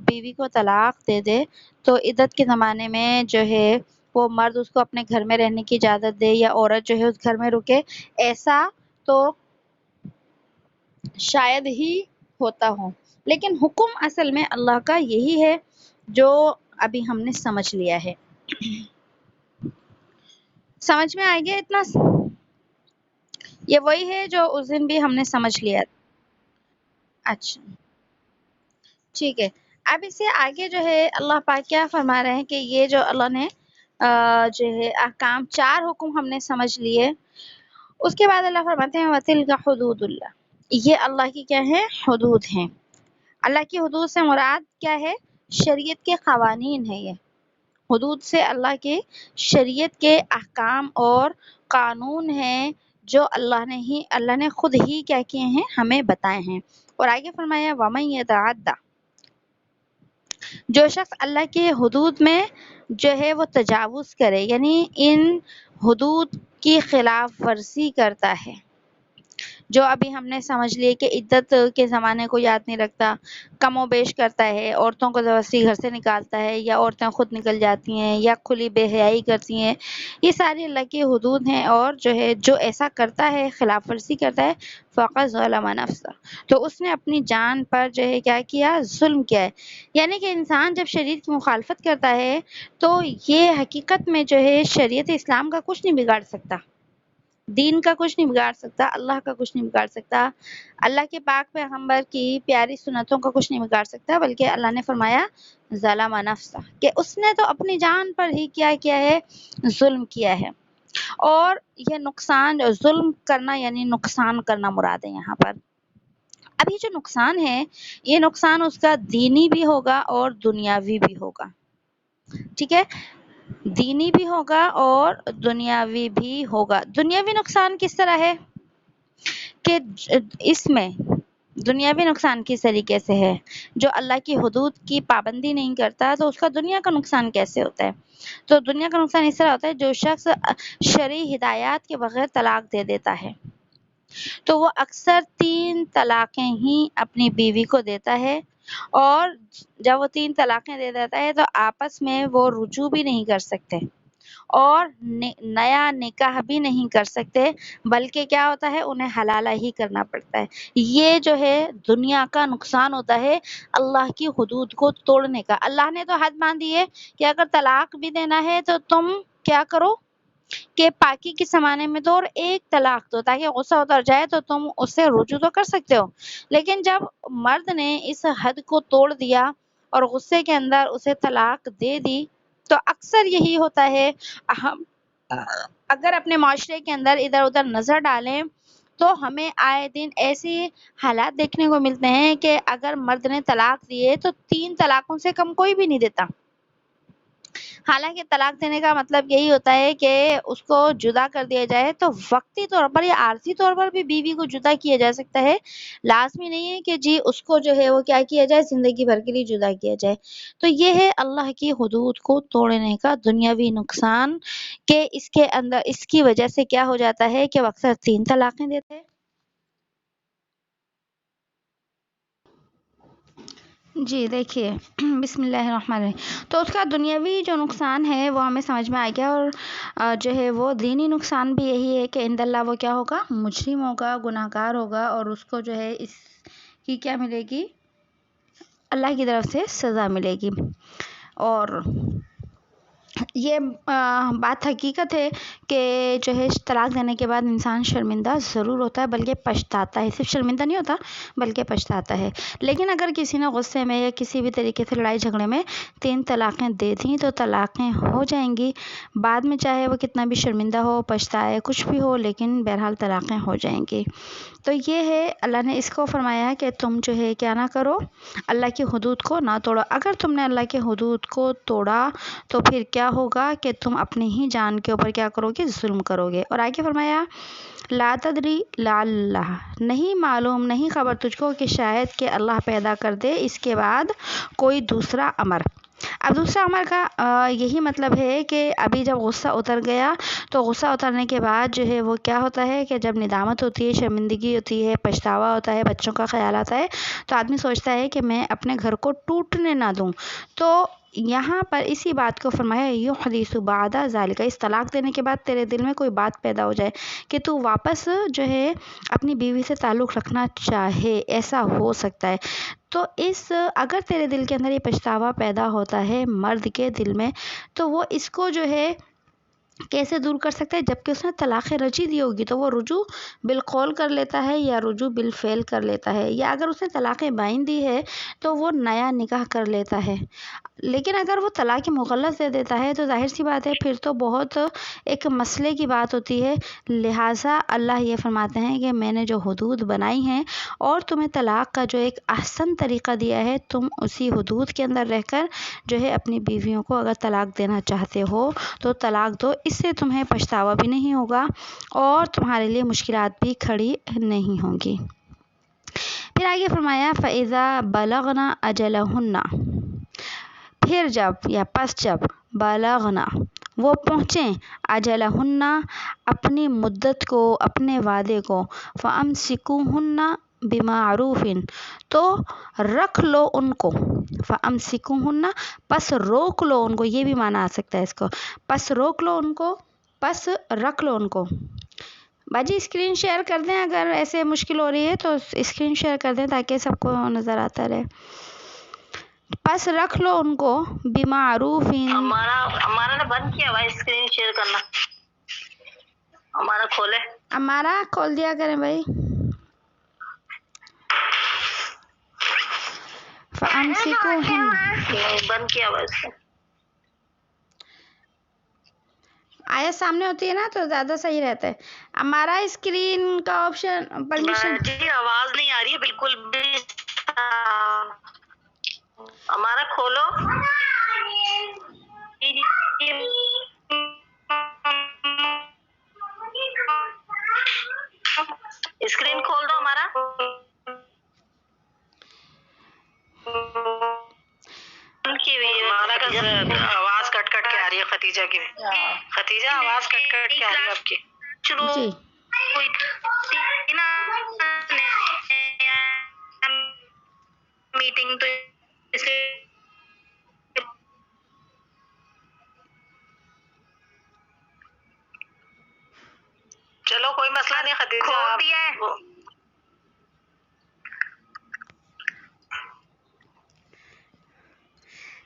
بیوی کو طلاق دے دے تو عدت کے زمانے میں جو ہے وہ مرد اس کو اپنے گھر میں رہنے کی اجازت دے یا عورت جو ہے اس گھر میں رکے، ایسا تو شاید ہی ہوتا ہو، لیکن حکم اصل میں اللہ کا یہی ہے جو ابھی ہم نے سمجھ لیا ہے۔ سمجھ میں آ گیا اتنا؟ یہ وہی ہے جو اس دن بھی ہم نے سمجھ لیا۔ اچھا ٹھیک ہے، اب اس سے آگے جو ہے اللہ پاک کیا فرما رہے ہیں کہ یہ جو اللہ نے جو ہے احکام 4 حکم ہم نے سمجھ لیے، اس کے بعد اللہ فرماتے ہیں وَتِلْكَ حُدُودُ اللَّهِ، یہ اللہ کی کیا ہے؟ حدود ہیں۔ اللہ کی حدود سے مراد کیا ہے؟ شریعت کے قوانین ہے۔ یہ حدود سے اللہ کے شریعت کے احکام اور قانون ہیں جو اللہ نے خود ہی کیا کیے ہیں؟ ہمیں بتائے ہیں۔ اور آگے فرمایا وَمَن يَتَعَدَّ، جو شخص اللہ کے حدود میں جو ہے وہ تجاوز کرے، یعنی ان حدود کی خلاف ورزی کرتا ہے، جو ابھی ہم نے سمجھ لیے کہ عدت کے زمانے کو یاد نہیں رکھتا، کم و بیش کرتا ہے، عورتوں کو زبردستی گھر سے نکالتا ہے یا عورتیں خود نکل جاتی ہیں یا کھلی بے حیائی کرتی ہیں، یہ ساری اللہ کی حدود ہیں، اور جو ہے جو ایسا کرتا ہے، خلاف ورزی کرتا ہے، فقط ظلم نفسہ، تو اس نے اپنی جان پر جو ہے کیا کیا؟ ظلم کیا ہے۔ یعنی کہ انسان جب شریعت کی مخالفت کرتا ہے تو یہ حقیقت میں جو ہے شریعت اسلام کا کچھ نہیں بگاڑ سکتا، دین کا کچھ نہیں بگاڑ سکتا، اللہ کا کچھ نہیں بگاڑ سکتا، اللہ کے پاک پیغمبر کی پیاری سنتوں کا کچھ نہیں بگاڑ سکتا، بلکہ اللہ نے فرمایا ظلم نفسہ، کہ اس نے تو اپنی جان پر ہی کیا ہے؟ ظلم کیا ہے۔ اور یہ نقصان، ظلم کرنا یعنی نقصان کرنا مراد ہے یہاں پر۔ اب یہ جو نقصان ہے، یہ نقصان اس کا دینی بھی ہوگا اور دنیاوی بھی ہوگا، ٹھیک ہے؟ دینی بھی ہوگا اور دنیاوی بھی ہوگا۔ دنیاوی نقصان کس طرح ہے کہ اس میں دنیاوی نقصان کس طریقے سے ہے؟ جو اللہ کی حدود کی پابندی نہیں کرتا تو اس کا دنیا کا نقصان کیسے ہوتا ہے؟ تو دنیا کا نقصان اس طرح ہوتا ہے، جو شخص شرعی ہدایات کے بغیر طلاق دے دیتا ہے تو وہ اکثر 3 طلاقیں ہی اپنی بیوی کو دیتا ہے، اور جب وہ 3 طلاقیں دے دیتا ہے تو آپس میں وہ رجوع بھی نہیں کر سکتے اور نیا نکاح بھی نہیں کر سکتے، بلکہ کیا ہوتا ہے؟ انہیں حلالہ ہی کرنا پڑتا ہے۔ یہ جو ہے دنیا کا نقصان ہوتا ہے اللہ کی حدود کو توڑنے کا۔ اللہ نے تو حد باندھ دی ہے کہ اگر طلاق بھی دینا ہے تو تم کیا کرو کہ پاکی کے زمانے میں تو اور 1 طلاق دو تاکہ غصہ اتر جائے تو تم اس سے رجوع تو کر سکتے ہو، لیکن جب مرد نے اس حد کو توڑ دیا اور غصے کے اندر اسے طلاق دے دی تو اکثر یہی ہوتا ہے۔ ہم اگر اپنے معاشرے کے اندر ادھر ادھر نظر ڈالیں تو ہمیں آئے دن ایسی حالات دیکھنے کو ملتے ہیں کہ اگر مرد نے طلاق دیے تو 3 طلاقوں سے کم کوئی بھی نہیں دیتا، حالانکہ طلاق دینے کا مطلب یہی ہوتا ہے کہ اس کو جدا کر دیا جائے، تو وقتی طور پر یا عارضی طور پر بھی بیوی کو جدا کیا جا سکتا ہے، لازمی نہیں ہے کہ جی اس کو جو ہے وہ کیا کیا جائے؟ زندگی بھر کے لیے جدا کیا جائے۔ تو یہ ہے اللہ کی حدود کو توڑنے کا دنیاوی نقصان، کہ اس کے اندر اس کی وجہ سے کیا ہو جاتا ہے کہ وہ اکثر 3 طلاقیں دیتے ہیں۔ جی دیکھیے بسم اللہ الرحمن الرحیم، تو اس کا دنیاوی جو نقصان ہے وہ ہمیں سمجھ میں آ گیا، اور جو ہے وہ دینی نقصان بھی یہی ہے کہ عند اللہ وہ کیا ہوگا؟ مجرم ہوگا، گناہ گار ہوگا، اور اس کو جو ہے اس کی کیا ملے گی؟ اللہ کی طرف سے سزا ملے گی۔ اور یہ بات حقیقت ہے کہ جو ہے طلاق دینے کے بعد انسان شرمندہ ضرور ہوتا ہے، بلکہ پچھتاتا ہے، صرف شرمندہ نہیں ہوتا بلکہ پچھتاتا ہے۔ لیکن اگر کسی نے غصے میں یا کسی بھی طریقے سے لڑائی جھگڑے میں 3 طلاقیں دے دیں تو طلاقیں ہو جائیں گی، بعد میں چاہے وہ کتنا بھی شرمندہ ہو، پچھتائے، کچھ بھی ہو، لیکن بہرحال طلاقیں ہو جائیں گی۔ تو یہ ہے، اللہ نے اس کو فرمایا ہے کہ تم جو ہے کیا نہ کرو، اللہ کی حدود کو نہ توڑو۔ اگر تم نے اللہ کی حدود کو توڑا تو پھر کیا ہوگا کہ تم اپنی ہی جان کے اوپر کیا کرو گے، ظلم کرو گے۔ اور آگے فرمایا لا تدری لعل اللہ، نہیں معلوم، نہیں خبر تجھ کو کہ شاید کہ اللہ پیدا کر دے اس کے بعد کوئی دوسرا امر۔ اب دوسرا امر کا یہی مطلب ہے کہ ابھی جب غصہ اتر گیا تو غصہ اترنے کے بعد جو ہے وہ کیا ہوتا ہے کہ جب ندامت ہوتی ہے، شرمندگی ہوتی ہے، پچھتاوا ہوتا ہے، بچوں کا خیال آتا ہے، تو آدمی سوچتا ہے کہ میں اپنے گھر کو ٹوٹنے نہ دوں۔ تو یہاں پر اسی بات کو فرمایا یحدث بعد ذالک، اس طلاق دینے کے بعد تیرے دل میں کوئی بات پیدا ہو جائے کہ تو واپس جو ہے اپنی بیوی سے تعلق رکھنا چاہے، ایسا ہو سکتا ہے۔ تو اگر تیرے دل کے اندر یہ پچھتاوا پیدا ہوتا ہے مرد کے دل میں، تو وہ اس کو جو ہے کیسے دور کر سکتا ہے؟ جبکہ اس نے طلاق رجعی دی ہوگی تو وہ رجوع بالقول کر لیتا ہے یا رجوع بالفعل کر لیتا ہے، یا اگر اس نے طلاق بائن دی ہے تو وہ نیا نکاح کر لیتا ہے۔ لیکن اگر وہ طلاق مغلظ دے دیتا ہے تو ظاہر سی بات ہے پھر تو بہت ایک مسئلے کی بات ہوتی ہے۔ لہٰذا اللہ یہ فرماتے ہیں کہ میں نے جو حدود بنائی ہیں اور تمہیں طلاق کا جو ایک احسن طریقہ دیا ہے، تم اسی حدود کے اندر رہ کر جو ہے اپنی بیویوں کو اگر طلاق دینا چاہتے ہو تو طلاق دو، اس سے تمہیں پچھتاوا بھی نہیں ہوگا اور تمہارے لیے مشکلات بھی کھڑی نہیں ہوں گی۔ پھر آگے فرمایا فَإِذَا بَلَغْنَ أَجَلَهُنَّ، پھر جب یا پس جب بلغنا وہ پہنچیں اجلہن اپنی مدت کو، اپنے وعدے کو، فَأَمْسِكُوهُنَّ بِمَعْرُوفٍ، تو رکھ لو ان کو، فَأَمْسِكُوهُنَّ پس روک لو ان کو، یہ بھی معنی آ سکتا ہے اس کو، پس روک لو ان کو، پس رکھ لو ان کو۔ باجی اسکرین شیئر کر دیں، اگر ایسے مشکل ہو رہی ہے تو اسکرین شیئر کر دیں تاکہ سب کو نظر آتا رہے۔ پس رکھ لو ان کو بمعروف، ہمارا بند کیا ہوا اسکرین شیئر کرنا، ہمارا کھولے، ہمارا کھول دیا کریں بھائی۔ فَأَمْسِكُوهُنَّ، بند کیا ہوا اس کو، آیت سامنے ہوتی ہے نا تو زیادہ صحیح رہتا ہے۔ ہمارا اسکرین کا آپشن پرمیشن، جی آواز نہیں آ رہی ہے بالکل بھی، ہمارا کھولو، اسکرین کھول دو ہمارا۔ آواز کٹ کٹ کے آ رہی ہے ختیجہ کی، ختیجہ آواز کٹ کٹ کے آ رہی ہے آپ کی۔ جی میٹنگ تو اس لیے چلو کوئی مسئلہ نہیں، ختیجہ کھول دیا ہے۔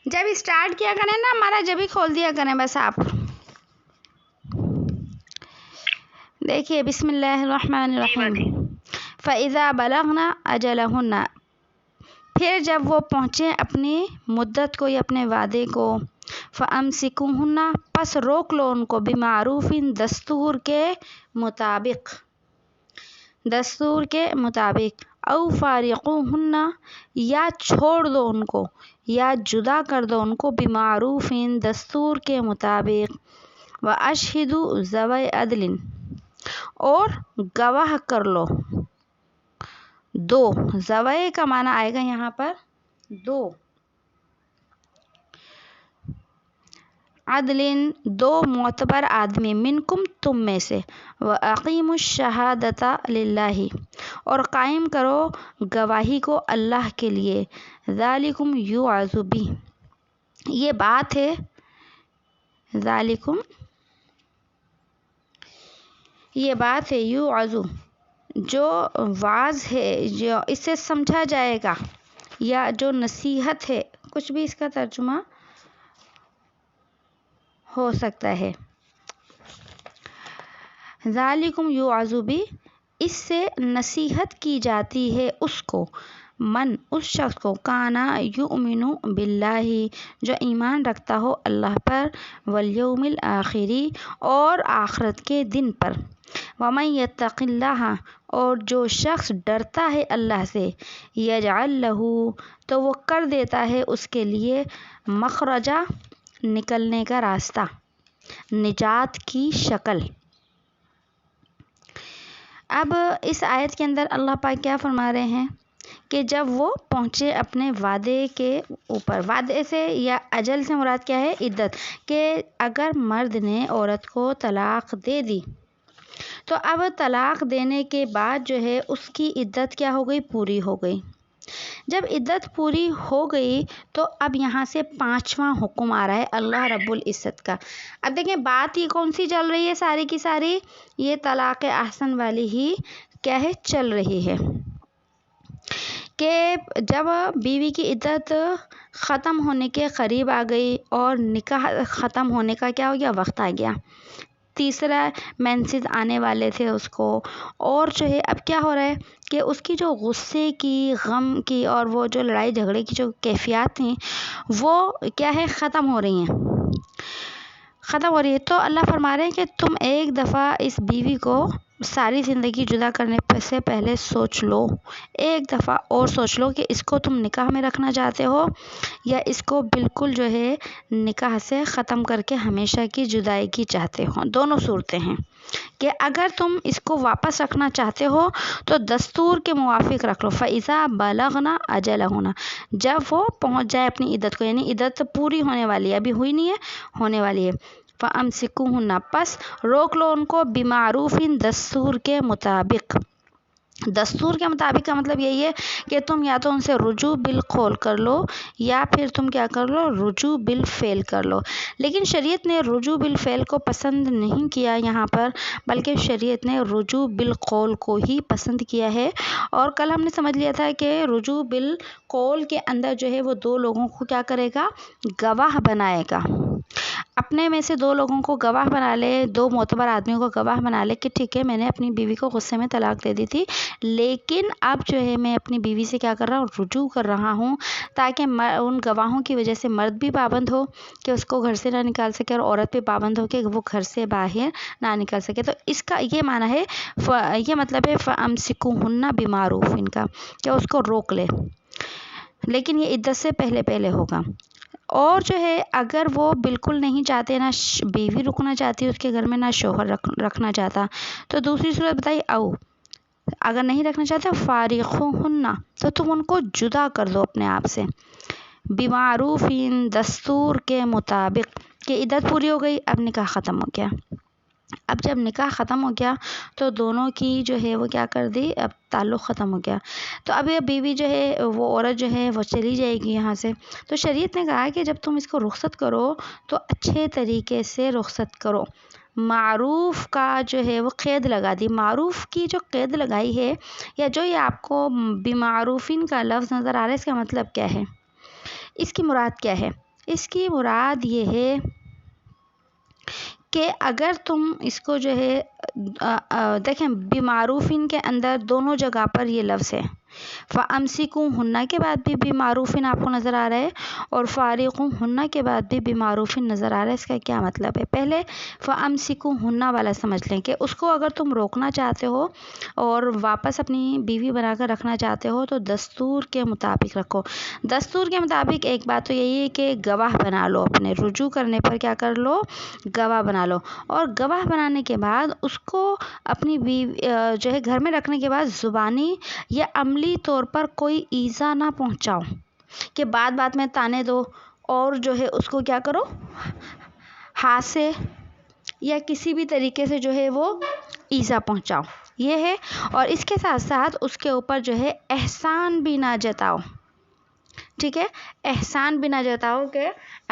جب اسٹارٹ کیا کریں نا ہمارا، جب ہی کھول دیا کریں بس آپ۔ دیکھیے بسم اللہ الرحمن الرحیم، فَإِذَا بَلَغْنَ أَجَلَهُنَّ، پھر جب وہ پہنچیں اپنی مدت کو یا اپنے وعدے کو، فَأَمْسِكُوهُنَّ پس روک لو ان کو، بِمَعْرُوفٍ دستور کے مطابق، دستور کے مطابق، او فارقوهن یا چھوڑ دو ان کو یا جدا کر دو ان کو، بِمَعْرُوفٍ دستور کے مطابق، وَأَشْهِدُوا ذَوَيْ عَدْلٍ اور گواہ کر لو دو، ذوی کا معنی آئے گا یہاں پر دو، عدل دو معتبر آدمی، منکم تم میں سے، وَأَقِیمُوا الشَّهَادَةَ لِلَّهِ اور قائم کرو گواہی کو اللہ کے لیے، ذَلِكُمْ يُوعَظُ بِهِ یہ بات ہے، ذَلِكُمْ یہ بات ہے، یوعظ جو واعظ ہے، جو اس سے سمجھا جائے گا، یا جو نصیحت ہے، کچھ بھی اس کا ترجمہ ہو سکتا ہے۔ ذالکم یوعظ بہ، اس سے نصیحت کی جاتی ہے اس شخص کو کانا یؤمن باللہ، جو ایمان رکھتا ہو اللہ پر، والیوم الآخر، اور آخرت کے دن پر، ومن یتق اللہ، اور جو شخص ڈرتا ہے اللہ سے، یجعل لہ، تو وہ کر دیتا ہے اس کے لیے، مخرجا، نکلنے کا راستہ، نجات کی شکل۔ اب اس آیت کے اندر اللہ پاک کیا فرما رہے ہیں کہ جب وہ پہنچے اپنے وعدے کے اوپر، وعدے سے یا اجل سے مراد کیا ہے؟ عدت، کہ اگر مرد نے عورت کو طلاق دے دی تو اب طلاق دینے کے بعد جو ہے اس کی عدت کیا ہو گئی؟ پوری ہو گئی۔ جب عدت پوری ہو گئی تو اب یہاں سے 5واں حکم آ رہا ہے اللہ رب العزت کا۔ اب دیکھیں بات یہ کون سی چل رہی ہے؟ ساری کی ساری یہ طلاق احسن والی ہی کیا ہے؟ چل رہی ہے کہ جب بیوی کی عدت ختم ہونے کے قریب آ گئی اور نکاح ختم ہونے کا کیا ہو گیا؟ وقت آ گیا، تیسرا مینسز آنے والے تھے اس کو، اور جو ہے اب کیا ہو رہا ہے کہ اس کی جو غصے کی، غم کی، اور وہ جو لڑائی جھگڑے کی جو کیفیات تھیں وہ کیا ہے؟ ختم ہو رہی ہے۔ تو اللہ فرما رہے ہیں کہ تم ایک دفعہ اس بیوی کو ساری زندگی جدا کرنے سے پہلے سوچ لو، ایک دفعہ اور سوچ لو کہ اس کو تم نکاح میں رکھنا چاہتے ہو یا اس کو بالکل جو ہے نکاح سے ختم کر کے ہمیشہ کی جدائی کی چاہتے ہو۔ دونوں صورتیں ہیں کہ اگر تم اس کو واپس رکھنا چاہتے ہو تو دستور کے موافق رکھ لو، فَإِذَا بَلَغْنَ أَجَلَهُنَّ، جب وہ پہنچ جائے اپنی عدت کو، یعنی عدت پوری ہونے والی ہے، ابھی ہوئی نہیں ہے، ہونے والی ہے، فَأَمْسِكُوهُنَّ، پس روک لو ان کو، بِمَعْرُوفٍ، دستور کے مطابق۔ دستور کے مطابق کا مطلب یہی ہے کہ تم یا تو ان سے رجوع بالقول کر لو یا پھر تم کیا کر لو؟ رجوع بالفعل کر لو۔ لیکن شریعت نے رجوع بالفعل کو پسند نہیں کیا یہاں پر، بلکہ شریعت نے رجوع بالقول کو ہی پسند کیا ہے۔ اور کل ہم نے سمجھ لیا تھا کہ رجوع بالقول کے اندر جو ہے وہ 2 لوگوں کو کیا کرے گا؟ گواہ بنائے گا، اپنے میں سے 2 لوگوں کو گواہ بنا لے، 2 معتبر آدمیوں کو گواہ بنا لے کہ ٹھیک ہے میں نے اپنی بیوی کو غصے میں طلاق دے دی تھی، لیکن اب جو ہے میں اپنی بیوی سے کیا کر رہا ہوں؟ رجوع کر رہا ہوں، تاکہ ان گواہوں کی وجہ سے مرد بھی پابند ہو کہ اس کو گھر سے نہ نکال سکے، اور عورت بھی پابند ہو کہ وہ گھر سے باہر نہ نکل سکے۔ تو اس کا یہ معنی ہے، یہ مطلب ہے فَأَمْسِكُوهُنَّ بِمَعْرُوفٍ کا، کہ اس کو روک لے، لیکن یہ عدت سے پہلے ہوگا۔ اور جو ہے اگر وہ بالکل نہیں چاہتے، نہ بیوی رکنا چاہتی اس کے گھر میں، نہ شوہر رکھنا چاہتا، تو دوسری صورت بتائی، اگر نہیں رکھنا چاہتے فارقوہن، تو تم ان کو جدا کر دو اپنے آپ سے، بمعروف، دستور کے مطابق، کہ عدت پوری ہو گئی، اب نکاح ختم ہو گیا۔ اب جب نکاح ختم ہو گیا تو دونوں کی جو ہے وہ کیا کر دی؟ اب تعلق ختم ہو گیا، تو اب یہ بیوی جو ہے، وہ عورت جو ہے وہ چلی جائے گی یہاں سے۔ تو شریعت نے کہا کہ جب تم اس کو رخصت کرو تو اچھے طریقے سے رخصت کرو۔ معروف کا جو ہے وہ قید لگا دی، معروف کی جو قید لگائی ہے، یا جو یہ آپ کو بمعروفین کا لفظ نظر آ رہا ہے، اس کا مطلب کیا ہے؟ اس کی مراد کیا ہے؟ اس کی مراد یہ ہے کہ اگر تم اس کو جو ہے دیکھیں، بمعروفین کے اندر دونوں جگہ پر یہ لفظ ہے، فَأَمْسِكُوهُنَّ کے بعد بھی بمعروفین آپ کو نظر آ رہا ہے، اور فَارِقُوهُنَّ کے بعد بھی بمعروفین نظر آ رہا ہے۔ اس کا کیا مطلب ہے؟ پہلے فَأَمْسِكُوهُنَّ والا سمجھ لیں کہ اس کو اگر تم روکنا چاہتے ہو اور واپس اپنی بیوی بنا کر رکھنا چاہتے ہو تو دستور کے مطابق رکھو۔ دستور کے مطابق ایک بات تو یہی ہے کہ گواہ بنا لو، اپنے رجوع کرنے پر کیا کر لو؟ گواہ بنا لو، اور گواہ بنانے کے بعد اس کو اپنی جو ہے گھر میں رکھنے کے بعد زبانی یا عملی طور پر کوئی ایذا نہ پہنچاؤ، کہ بات میں تانے دو، اور جو ہے اس کو کیا کرو؟ ہاتھ سے یا کسی بھی طریقے سے جو ہے وہ ایذا پہنچاؤ، یہ ہے۔ اور اس کے ساتھ ساتھ اس کے اوپر جو ہے احسان بھی نہ جتاؤ، ٹھیک ہے؟ احسان بھی نہ جتاؤ کہ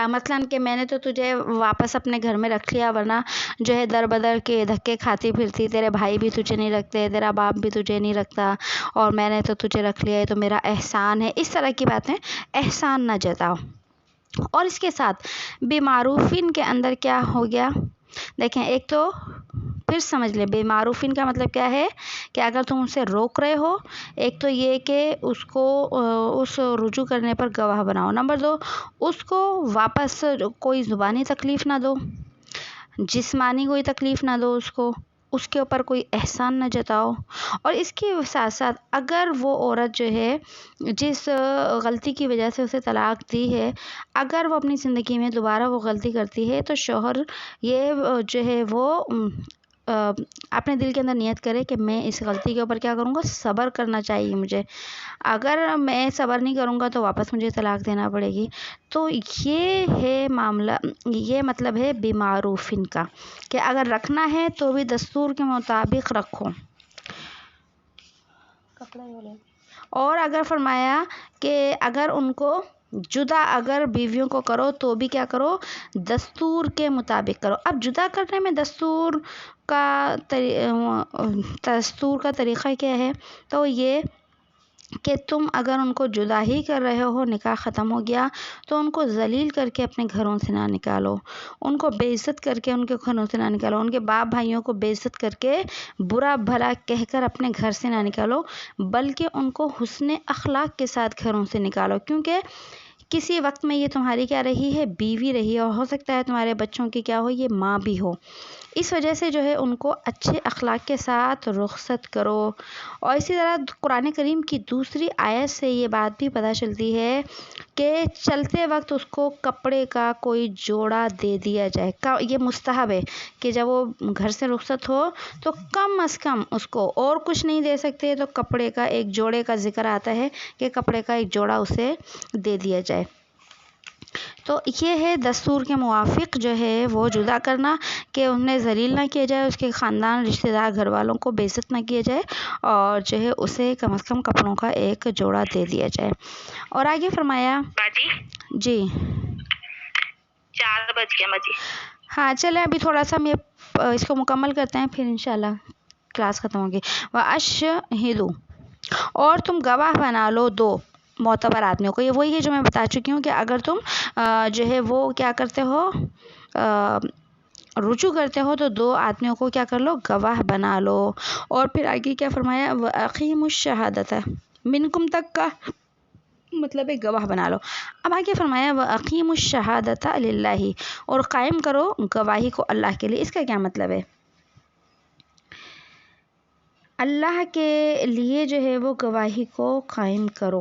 مثلاً کہ میں نے تو تجھے واپس اپنے گھر میں رکھ لیا، ورنہ جو ہے در بدر کے دھکے کھاتی پھرتی، تیرے بھائی بھی تجھے نہیں رکھتے، تیرا باپ بھی تجھے نہیں رکھتا، اور میں نے تو تجھے رکھ لیا ہے تو میرا احسان ہے، اس طرح کی باتیں احسان نہ جتاؤ۔ اور اس کے ساتھ بمعروفین کے اندر کیا ہو گیا، دیکھیں ایک تو پھر سمجھ لیں بمعروفین کا مطلب کیا ہے کہ اگر تم اسے روک رہے ہو، ایک تو یہ کہ اس کو اس رجوع کرنے پر گواہ بناؤ، نمبر 2 اس کو واپس کوئی زبانی تکلیف نہ دو، جسمانی کوئی تکلیف نہ دو، اس کے اوپر کوئی احسان نہ جتاؤ، اور اس کے ساتھ ساتھ اگر وہ عورت جو ہے جس غلطی کی وجہ سے اسے طلاق دی ہے، اگر وہ اپنی زندگی میں دوبارہ وہ غلطی کرتی ہے تو شوہر یہ جو ہے وہ اپنے دل کے اندر نیت کرے کہ میں اس غلطی کے اوپر کیا کروں گا، صبر کرنا چاہیے مجھے، اگر میں صبر نہیں کروں گا تو واپس مجھے طلاق دینا پڑے گی۔ تو یہ ہے معاملہ، یہ مطلب ہے بمعروفین کا، کہ اگر رکھنا ہے تو بھی دستور کے مطابق رکھو۔ اور اگر فرمایا کہ اگر ان کو جدا اگر بیویوں کو کرو تو بھی کیا کرو، دستور کے مطابق کرو۔ اب جدا کرنے میں دستور کا طریقہ کیا ہے، تو یہ کہ تم اگر ان کو جدا ہی کر رہے ہو، نکاح ختم ہو گیا، تو ان کو ذلیل کر کے اپنے گھروں سے نہ نکالو، ان کو بے عزت کر کے ان کے گھروں سے نہ نکالو، ان کے باپ بھائیوں کو بے عزت کر کے برا بھلا کہہ کر اپنے گھر سے نہ نکالو، بلکہ ان کو حسن اخلاق کے ساتھ گھروں سے نکالو، کیونکہ کسی وقت میں یہ تمہاری کیا رہی ہے، بیوی رہی ہے، اور ہو سکتا ہے تمہارے بچوں کی کیا ہو، یہ ماں بھی ہو۔ اس وجہ سے جو ہے ان کو اچھے اخلاق کے ساتھ رخصت کرو۔ اور اسی طرح قرآن کریم کی دوسری آیت سے یہ بات بھی پتہ چلتی ہے کہ چلتے وقت اس کو کپڑے کا کوئی جوڑا دے دیا جائے، یہ مستحب ہے کہ جب وہ گھر سے رخصت ہو تو کم از کم اس کو اور کچھ نہیں دے سکتے تو کپڑے کا ایک جوڑے کا ذکر آتا ہے کہ کپڑے کا ایک جوڑا اسے دے دیا جائے۔ تو یہ ہے دستور کے موافق جو ہے وہ جدا کرنا، کہ انہیں ذلیل نہ کیا جائے، اس کے خاندان رشتہ دار گھر والوں کو بے عزت نہ کیا جائے، اور جو ہے اسے کم از کم کپڑوں کا ایک جوڑا دے دیا جائے۔ اور آگے فرمایا جی 4 بج گئے بجے۔ ہاں چلیں ابھی تھوڑا سا میں اس کو مکمل کرتے ہیں، پھر انشاءاللہ کلاس ختم ہوگی۔ وَأَشْهِدُوا، اور تم گواہ بنا لو 2 معتبر آدمیوں کو، یہ وہی ہے جو میں بتا چکی ہوں کہ اگر تم جو ہے وہ کیا کرتے ہو، رجوع کرتے ہو تو 2 آدمیوں کو کیا کر لو، گواہ بنا لو۔ اور پھر آگے کیا فرمایا، وَأَقِیمُوا الشَّهَادَةَ مِنکم تک کا مطلب ہے گواہ بنا لو۔ اب آگے فرمایا وَأَقِیمُوا الشَّهَادَةَ لِلَّهِ، اور قائم کرو گواہی کو اللہ کے لیے۔ اس کا کیا مطلب ہے، اللہ کے لیے جو ہے وہ گواہی کو قائم کرو۔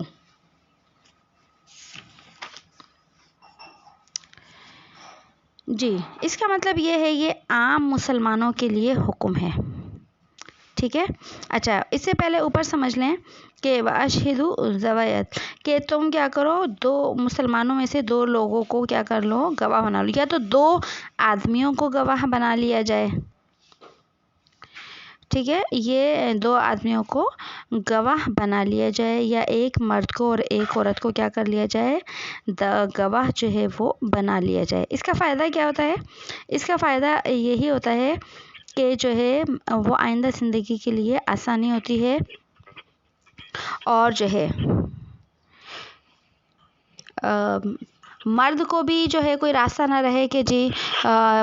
جی اس کا مطلب یہ ہے، یہ عام مسلمانوں کے لیے حکم ہے، ٹھیک ہے۔ اچھا اس سے پہلے اوپر سمجھ لیں کہ وَأَشْهِدُوا ذَوَيْ، کہ تم کیا کرو، 2 مسلمانوں میں سے 2 لوگوں کو کیا کر لو، گواہ بنا لو، یا تو 2 آدمیوں کو گواہ بنا لیا جائے، ٹھیک ہے، یہ 2 آدمیوں کو گواہ بنا لیا جائے، یا ایک مرد کو اور ایک عورت کو کیا کر لیا جائے، گواہ جو ہے وہ بنا لیا جائے۔ اس کا فائدہ کیا ہوتا ہے، اس کا فائدہ یہی ہوتا ہے کہ جو ہے وہ آئندہ زندگی کے لیے آسانی ہوتی ہے، اور جو ہے مرد کو بھی جو ہے کوئی راستہ نہ رہے کہ جی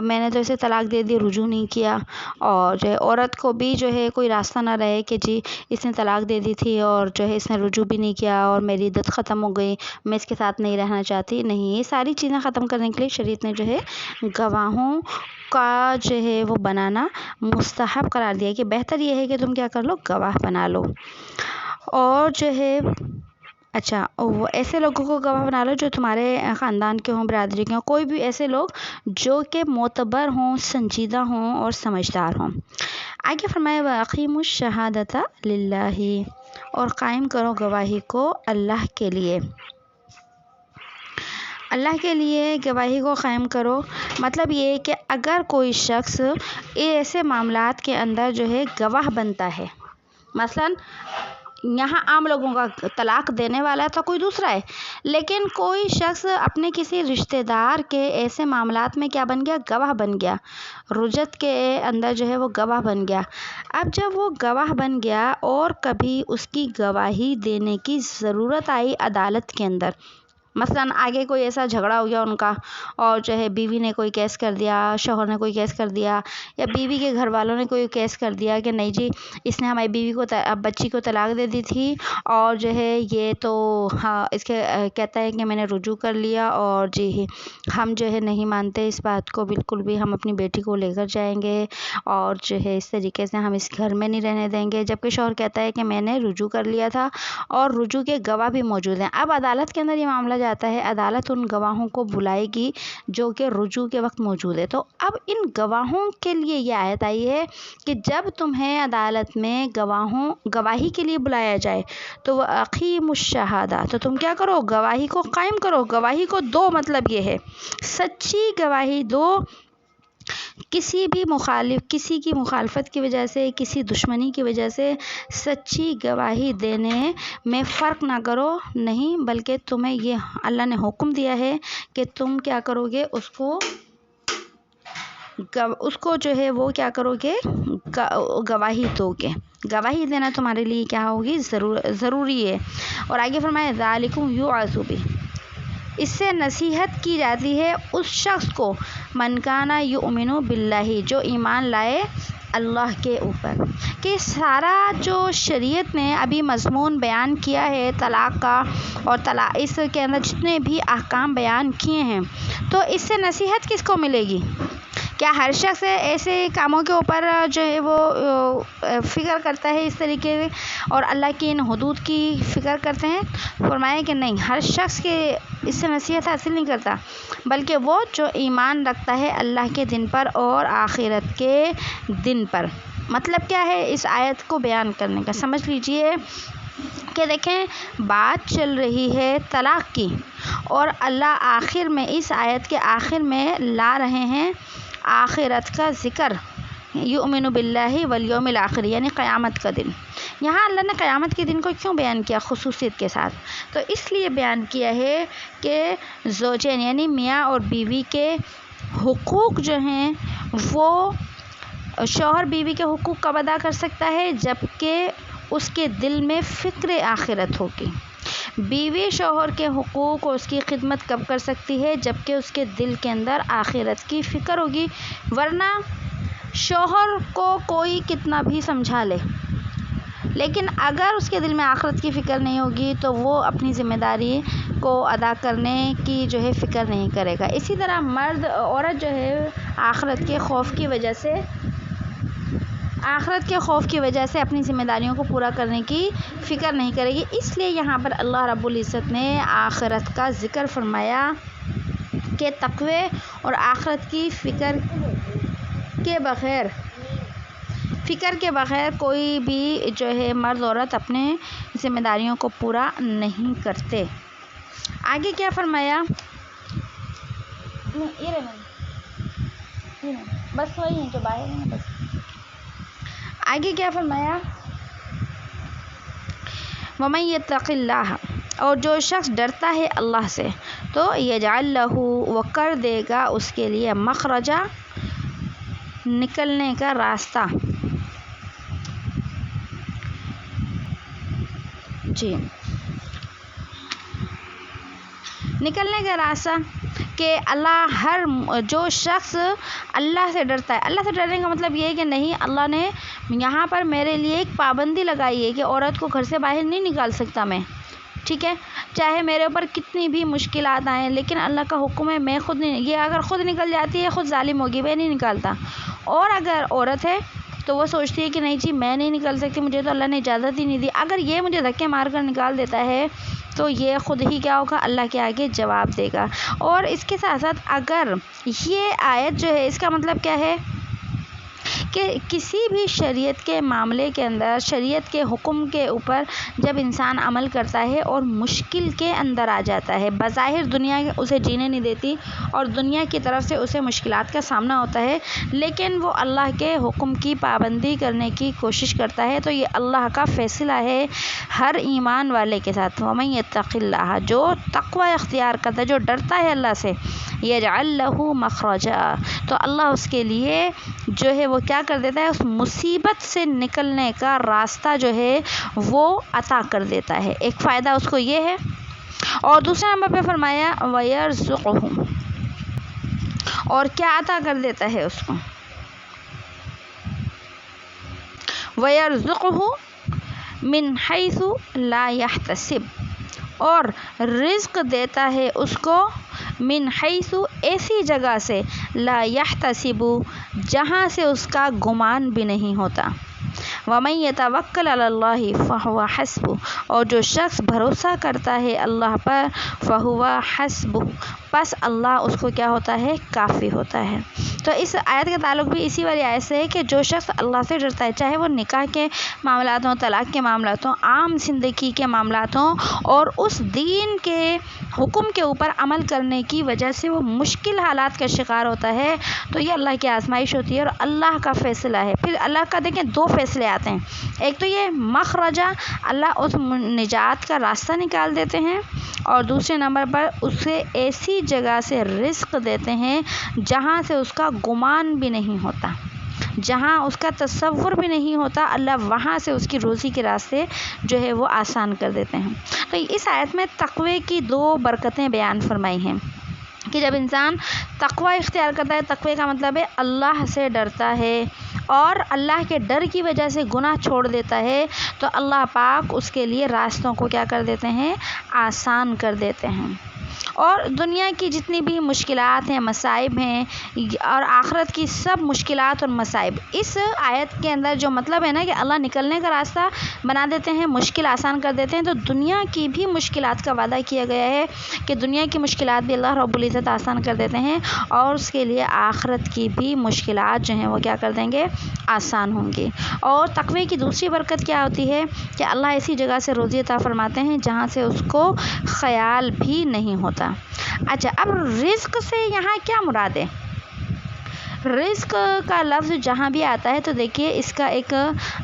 میں نے تو اسے طلاق دے دی، رجوع نہیں کیا، اور جو ہے عورت کو بھی جو ہے کوئی راستہ نہ رہے کہ جی اس نے طلاق دے دی تھی اور جو ہے اس نے رجوع بھی نہیں کیا اور میری عدت ختم ہو گئی، میں اس کے ساتھ نہیں رہنا چاہتی۔ نہیں، یہ ساری چیزیں ختم کرنے کے لیے شریعت نے جو ہے گواہوں کا جو ہے وہ بنانا مستحب قرار دیا کہ بہتر یہ ہے کہ تم کیا کر لو، گواہ بنا لو۔ اور جو ہے اچھا وہ ایسے لوگوں کو گواہ بنا لو جو تمہارے خاندان کے ہوں، برادری کے ہوں، کوئی بھی ایسے لوگ جو کہ معتبر ہوں، سنجیدہ ہوں اور سمجھدار ہوں۔ آگے فرمایا وَأَقِیمُوا الشَّهَادَةَ لِلَّهِ، اور قائم کرو گواہی کو اللہ کے لیے۔ اللہ کے لیے گواہی کو قائم کرو، مطلب یہ کہ اگر کوئی شخص ایسے معاملات کے اندر جو ہے گواہ بنتا ہے، مثلا یہاں عام لوگوں کا طلاق دینے والا تو کوئی دوسرا ہے، لیکن کوئی شخص اپنے کسی رشتہ دار کے ایسے معاملات میں کیا بن گیا، گواہ بن گیا، رجعت کے اندر جو ہے وہ گواہ بن گیا۔ اب جب وہ گواہ بن گیا اور کبھی اس کی گواہی دینے کی ضرورت آئی عدالت کے اندر، مثلاً آگے کوئی ایسا جھگڑا ہو گیا ان کا اور جو ہے بیوی نے کوئی کیس کر دیا، شوہر نے کوئی کیس کر دیا، یا بیوی کے گھر والوں نے کوئی کیس کر دیا کہ نہیں جی اس نے ہماری بیوی کو بچی کو طلاق دے دی تھی اور جو ہے یہ تو ہاں اس کے کہتا ہے کہ میں نے رجوع کر لیا اور جی ہم جو ہے نہیں مانتے اس بات کو بالکل بھی، ہم اپنی بیٹی کو لے کر جائیں گے اور جو ہے اس طریقے سے ہم اس گھر میں نہیں رہنے دیں گے، جبکہ شوہر کہتا ہے کہ میں نے رجوع کر لیا تھا اور رجوع کے گواہ بھی موجود ہیں۔ اب عدالت کے اندر یہ معاملہ جاتا ہے، عدالت ان گواہوں کو بلائے گی جو کہ رجوع کے وقت موجود ہے۔ تو اب ان گواہوں کے لیے یہ آیت آئی ہے کہ جب تمہیں عدالت میں گواہی کے لیے بلایا جائے تو اقیموا الشہادہ، تو تم کیا کرو؟ گواہی کو قائم کرو، گواہی کو دو، مطلب یہ ہے سچی گواہی دو، کسی کی مخالفت کی وجہ سے، کسی دشمنی کی وجہ سے سچی گواہی دینے میں فرق نہ کرو، نہیں بلکہ تمہیں یہ اللہ نے حکم دیا ہے کہ تم کیا کرو گے، اس کو جو ہے وہ کیا کرو گے، گواہی دو گے، گواہی دینا تمہارے لیے کیا ہوگی، ضروری ہے۔ اور آگے فرمایا ذالکم یوعظ بہ، اس سے نصیحت کی جاتی ہے اس شخص کو، من کان یؤمن باللہ، جو ایمان لائے اللہ کے اوپر۔ کہ سارا جو شریعت نے ابھی مضمون بیان کیا ہے طلاق کا اور اس کے اندر جتنے بھی احکام بیان کیے ہیں، تو اس سے نصیحت کس کو ملے گی؟ کیا ہر شخص ایسے کاموں کے اوپر جو ہے وہ فکر کرتا ہے اس طریقے اور اللہ کی ان حدود کی فکر کرتے ہیں؟ فرمایا کہ نہیں، ہر شخص کے اس سے نصیحت حاصل نہیں کرتا، بلکہ وہ جو ایمان رکھتا ہے اللہ کے دن پر اور آخرت کے دن پر۔ مطلب کیا ہے اس آیت کو بیان کرنے کا؟ سمجھ لیجئے کہ دیکھیں بات چل رہی ہے طلاق کی، اور اللہ آخر میں اس آیت کے آخر میں لا رہے ہیں آخرت کا ذکر، یؤمن باللہ والیوم الآخر، یعنی قیامت کا دن۔ یہاں اللہ نے قیامت کے دن کو کیوں بیان کیا خصوصیت کے ساتھ؟ تو اس لیے بیان کیا ہے کہ زوجین یعنی میاں اور بیوی کے حقوق جو ہیں وہ شوہر بیوی کے حقوق کب ادا کر سکتا ہے؟ جب کہ اس کے دل میں فکر آخرت ہوگی۔ بیوی شوہر کے حقوق اور اس کی خدمت کب کر سکتی ہے؟ جب کہ اس کے دل کے اندر آخرت کی فکر ہوگی، ورنہ شوہر کو کوئی کتنا بھی سمجھا لے، لیکن اگر اس کے دل میں آخرت کی فکر نہیں ہوگی تو وہ اپنی ذمہ داری کو ادا کرنے کی جو ہے فکر نہیں کرے گا۔ اسی طرح عورت جو ہے آخرت کے خوف کی وجہ سے اپنی ذمہ داریوں کو پورا کرنے کی فکر نہیں کرے گی۔ اس لیے یہاں پر اللہ رب العزت نے آخرت کا ذکر فرمایا کہ تقوی اور آخرت کی فکر کے بغیر کوئی بھی جو ہے مرد عورت اپنے ذمہ داریوں کو پورا نہیں کرتے۔ آگے کیا فرمایا؟ بس وہی ہیں جو باہر ہیں بس۔ آگے کیا فرمایا؟ وَمَن يَتَّقِ اللَّهَ، اور جو شخص ڈرتا ہے اللہ سے تو یجعل لہ، وہ کر دے گا اس کے لیے مخرجا، نکلنے کا راستہ۔ جی نکلنے کا راستہ کہ جو شخص اللہ سے ڈرتا ہے، اللہ سے ڈرنے کا مطلب یہ ہے کہ نہیں، اللہ نے یہاں پر میرے لیے ایک پابندی لگائی ہے کہ عورت کو گھر سے باہر نہیں نکال سکتا میں، ٹھیک ہے، چاہے میرے اوپر کتنی بھی مشکلات آئیں، لیکن اللہ کا حکم ہے میں خود نہیں، یہ اگر خود نکل جاتی ہے خود ظالم ہوگی، میں نہیں نکالتا۔ اور اگر عورت ہے تو وہ سوچتی ہے کہ نہیں جی میں نہیں نکل سکتی، مجھے تو اللہ نے اجازت ہی نہیں دی، اگر یہ مجھے دھکے مار کر نکال دیتا ہے تو یہ خود ہی کیا ہوگا، اللہ کے آگے جواب دے گا۔ اور اس کے ساتھ ساتھ اگر یہ آیت جو ہے اس کا مطلب کیا ہے کہ کسی بھی شریعت کے معاملے کے اندر، شریعت کے حکم کے اوپر جب انسان عمل کرتا ہے اور مشکل کے اندر آ جاتا ہے، بظاہر دنیا اسے جینے نہیں دیتی اور دنیا کی طرف سے اسے مشکلات کا سامنا ہوتا ہے، لیکن وہ اللہ کے حکم کی پابندی کرنے کی کوشش کرتا ہے، تو یہ اللہ کا فیصلہ ہے ہر ایمان والے کے ساتھ۔ وَمَن يَتَّقِ اللَّهَ، جو تقوی اختیار کرتا ہے، جو ڈرتا ہے اللہ سے، یجعل لہ مخرجا، تو اللہ اس کے لیے جو ہے وہ کیا کر دیتا ہے، اس مصیبت سے نکلنے کا راستہ جو ہے وہ عطا کر دیتا ہے۔ ایک فائدہ اس کو یہ ہے اور دوسرے نمبر پہ فرمایا وَيَرْزُقُهُ، اور کیا عطا کر دیتا ہے اس کو، وَيَرْزُقُهُ مِنْ حَيْثُ لَا يَحْتَسِبُ، اور رزق دیتا ہے اس کو من حیث، ایسی جگہ سے، لا یحتسب، جہاں سے اس کا گمان بھی نہیں ہوتا، وَمَن يَتَوَکَّلْ عَلَى اللَّهِ فَهُوَ حَسْبُهُ، اور جو شخص بھروسہ کرتا ہے اللہ پر، فَهُوَ حَسْبُهُ، پس اللہ اس کو کیا ہوتا ہے، کافی ہوتا ہے۔ تو اس آیت کا تعلق بھی اسی والی آیت سے ہے کہ جو شخص اللہ سے ڈرتا ہے، چاہے وہ نکاح کے معاملات ہوں، طلاق کے معاملات ہوں، عام زندگی کے معاملات ہوں، اور اس دین کے حکم کے اوپر عمل کرنے کی وجہ سے وہ مشکل حالات کا شکار ہوتا ہے، تو یہ اللہ کی آزمائش ہوتی ہے اور اللہ کا فیصلہ ہے۔ پھر اللہ کا دیکھیں دو فیصلے آتے ہیں، ایک تو یہ مخرجہ، اللہ اس نجات کا راستہ نکال دیتے ہیں، اور دوسرے نمبر پر اسے ایسی جگہ سے رزق دیتے ہیں جہاں سے اس کا گمان بھی نہیں ہوتا، جہاں اس کا تصور بھی نہیں ہوتا، اللہ وہاں سے اس کی روزی کے راستے جو ہے وہ آسان کر دیتے ہیں۔ تو اس آیت میں تقوی کی دو برکتیں بیان فرمائی ہیں کہ جب انسان تقوی اختیار کرتا ہے، تقوی کا مطلب ہے اللہ سے ڈرتا ہے اور اللہ کے ڈر کی وجہ سے گناہ چھوڑ دیتا ہے، تو اللہ پاک اس کے لیے راستوں کو کیا کر دیتے ہیں، آسان کر دیتے ہیں، اور دنیا کی جتنی بھی مشکلات ہیں، مصائب ہیں، اور آخرت کی سب مشکلات اور مصائب، اس آیت کے اندر جو مطلب ہے نا کہ اللہ نکلنے کا راستہ بنا دیتے ہیں، مشکل آسان کر دیتے ہیں، تو دنیا کی بھی مشکلات کا وعدہ کیا گیا ہے کہ دنیا کی مشکلات بھی اللہ رب العزت آسان کر دیتے ہیں، اور اس کے لیے آخرت کی بھی مشکلات جو ہیں وہ کیا کر دیں گے، آسان ہوں گی۔ اور تقوی کی دوسری برکت کیا ہوتی ہے کہ اللہ ایسی جگہ سے روزی عطا فرماتے ہیں جہاں سے اس کو خیال بھی نہیں ہوتا۔ اچھا، اب رزق سے یہاں کیا مراد ہے؟ رزق کا لفظ جہاں بھی آتا ہے تو دیکھیے اس کا ایک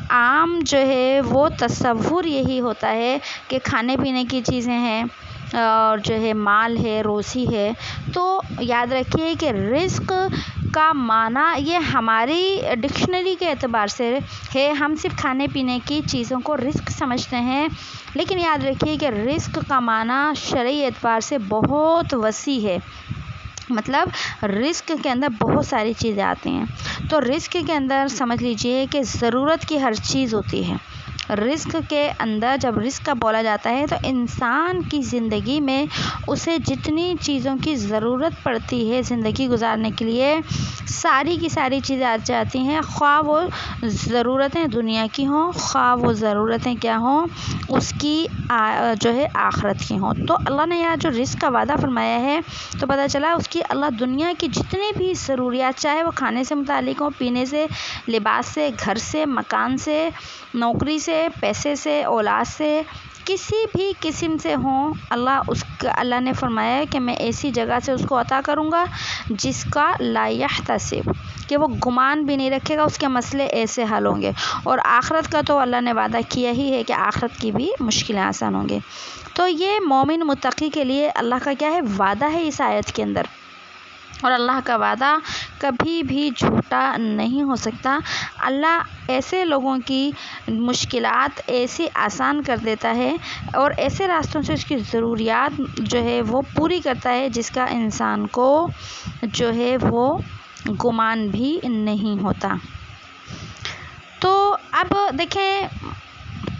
عام جو ہے وہ تصور یہی ہوتا ہے کہ کھانے پینے کی چیزیں ہیں، اور جو ہے مال ہے، روزی ہے، تو یاد رکھیے کہ رزق کا معنی یہ ہماری ڈکشنری کے اعتبار سے ہے، ہم صرف کھانے پینے کی چیزوں کو رزق سمجھتے ہیں، لیکن یاد رکھیے کہ رزق کا معنی شرعی اعتبار سے بہت وسیع ہے، مطلب رزق کے اندر بہت ساری چیزیں آتی ہیں۔ تو رزق کے اندر سمجھ لیجئے کہ ضرورت کی ہر چیز ہوتی ہے۔ رزق کے اندر جب رزق کا بولا جاتا ہے تو انسان کی زندگی میں اسے جتنی چیزوں کی ضرورت پڑتی ہے زندگی گزارنے کے لیے، ساری کی ساری چیزیں آ جاتی ہیں، خواہ وہ ضرورتیں دنیا کی ہوں، خواہ وہ ضرورتیں کیا ہوں، اس کی جو ہے آخرت کی ہوں۔ تو اللہ نے یہاں جو رزق کا وعدہ فرمایا ہے تو پتہ چلا اس کی اللہ دنیا کی جتنی بھی ضروریات، چاہے وہ کھانے سے متعلق ہوں، پینے سے، لباس سے، گھر سے، مکان سے، نوکری سے، پیسے سے، اولاد سے، کسی بھی قسم سے ہوں، اللہ نے فرمایا ہے کہ میں ایسی جگہ سے اس کو عطا کروں گا جس کا لا یحتسب، کہ وہ گمان بھی نہیں رکھے گا، اس کے مسئلے ایسے حل ہوں گے، اور آخرت کا تو اللہ نے وعدہ کیا ہی ہے کہ آخرت کی بھی مشکلیں آسان ہوں گے۔ تو یہ مومن متقی کے لیے اللہ کا کیا ہے، وعدہ ہے اس آیت کے اندر، اور اللہ کا وعدہ کبھی بھی جھوٹا نہیں ہو سکتا۔ اللہ ایسے لوگوں کی مشکلات ایسے آسان کر دیتا ہے اور ایسے راستوں سے اس کی ضروریات جو ہے وہ پوری کرتا ہے جس کا انسان کو جو ہے وہ گمان بھی نہیں ہوتا۔ تو اب دیکھیں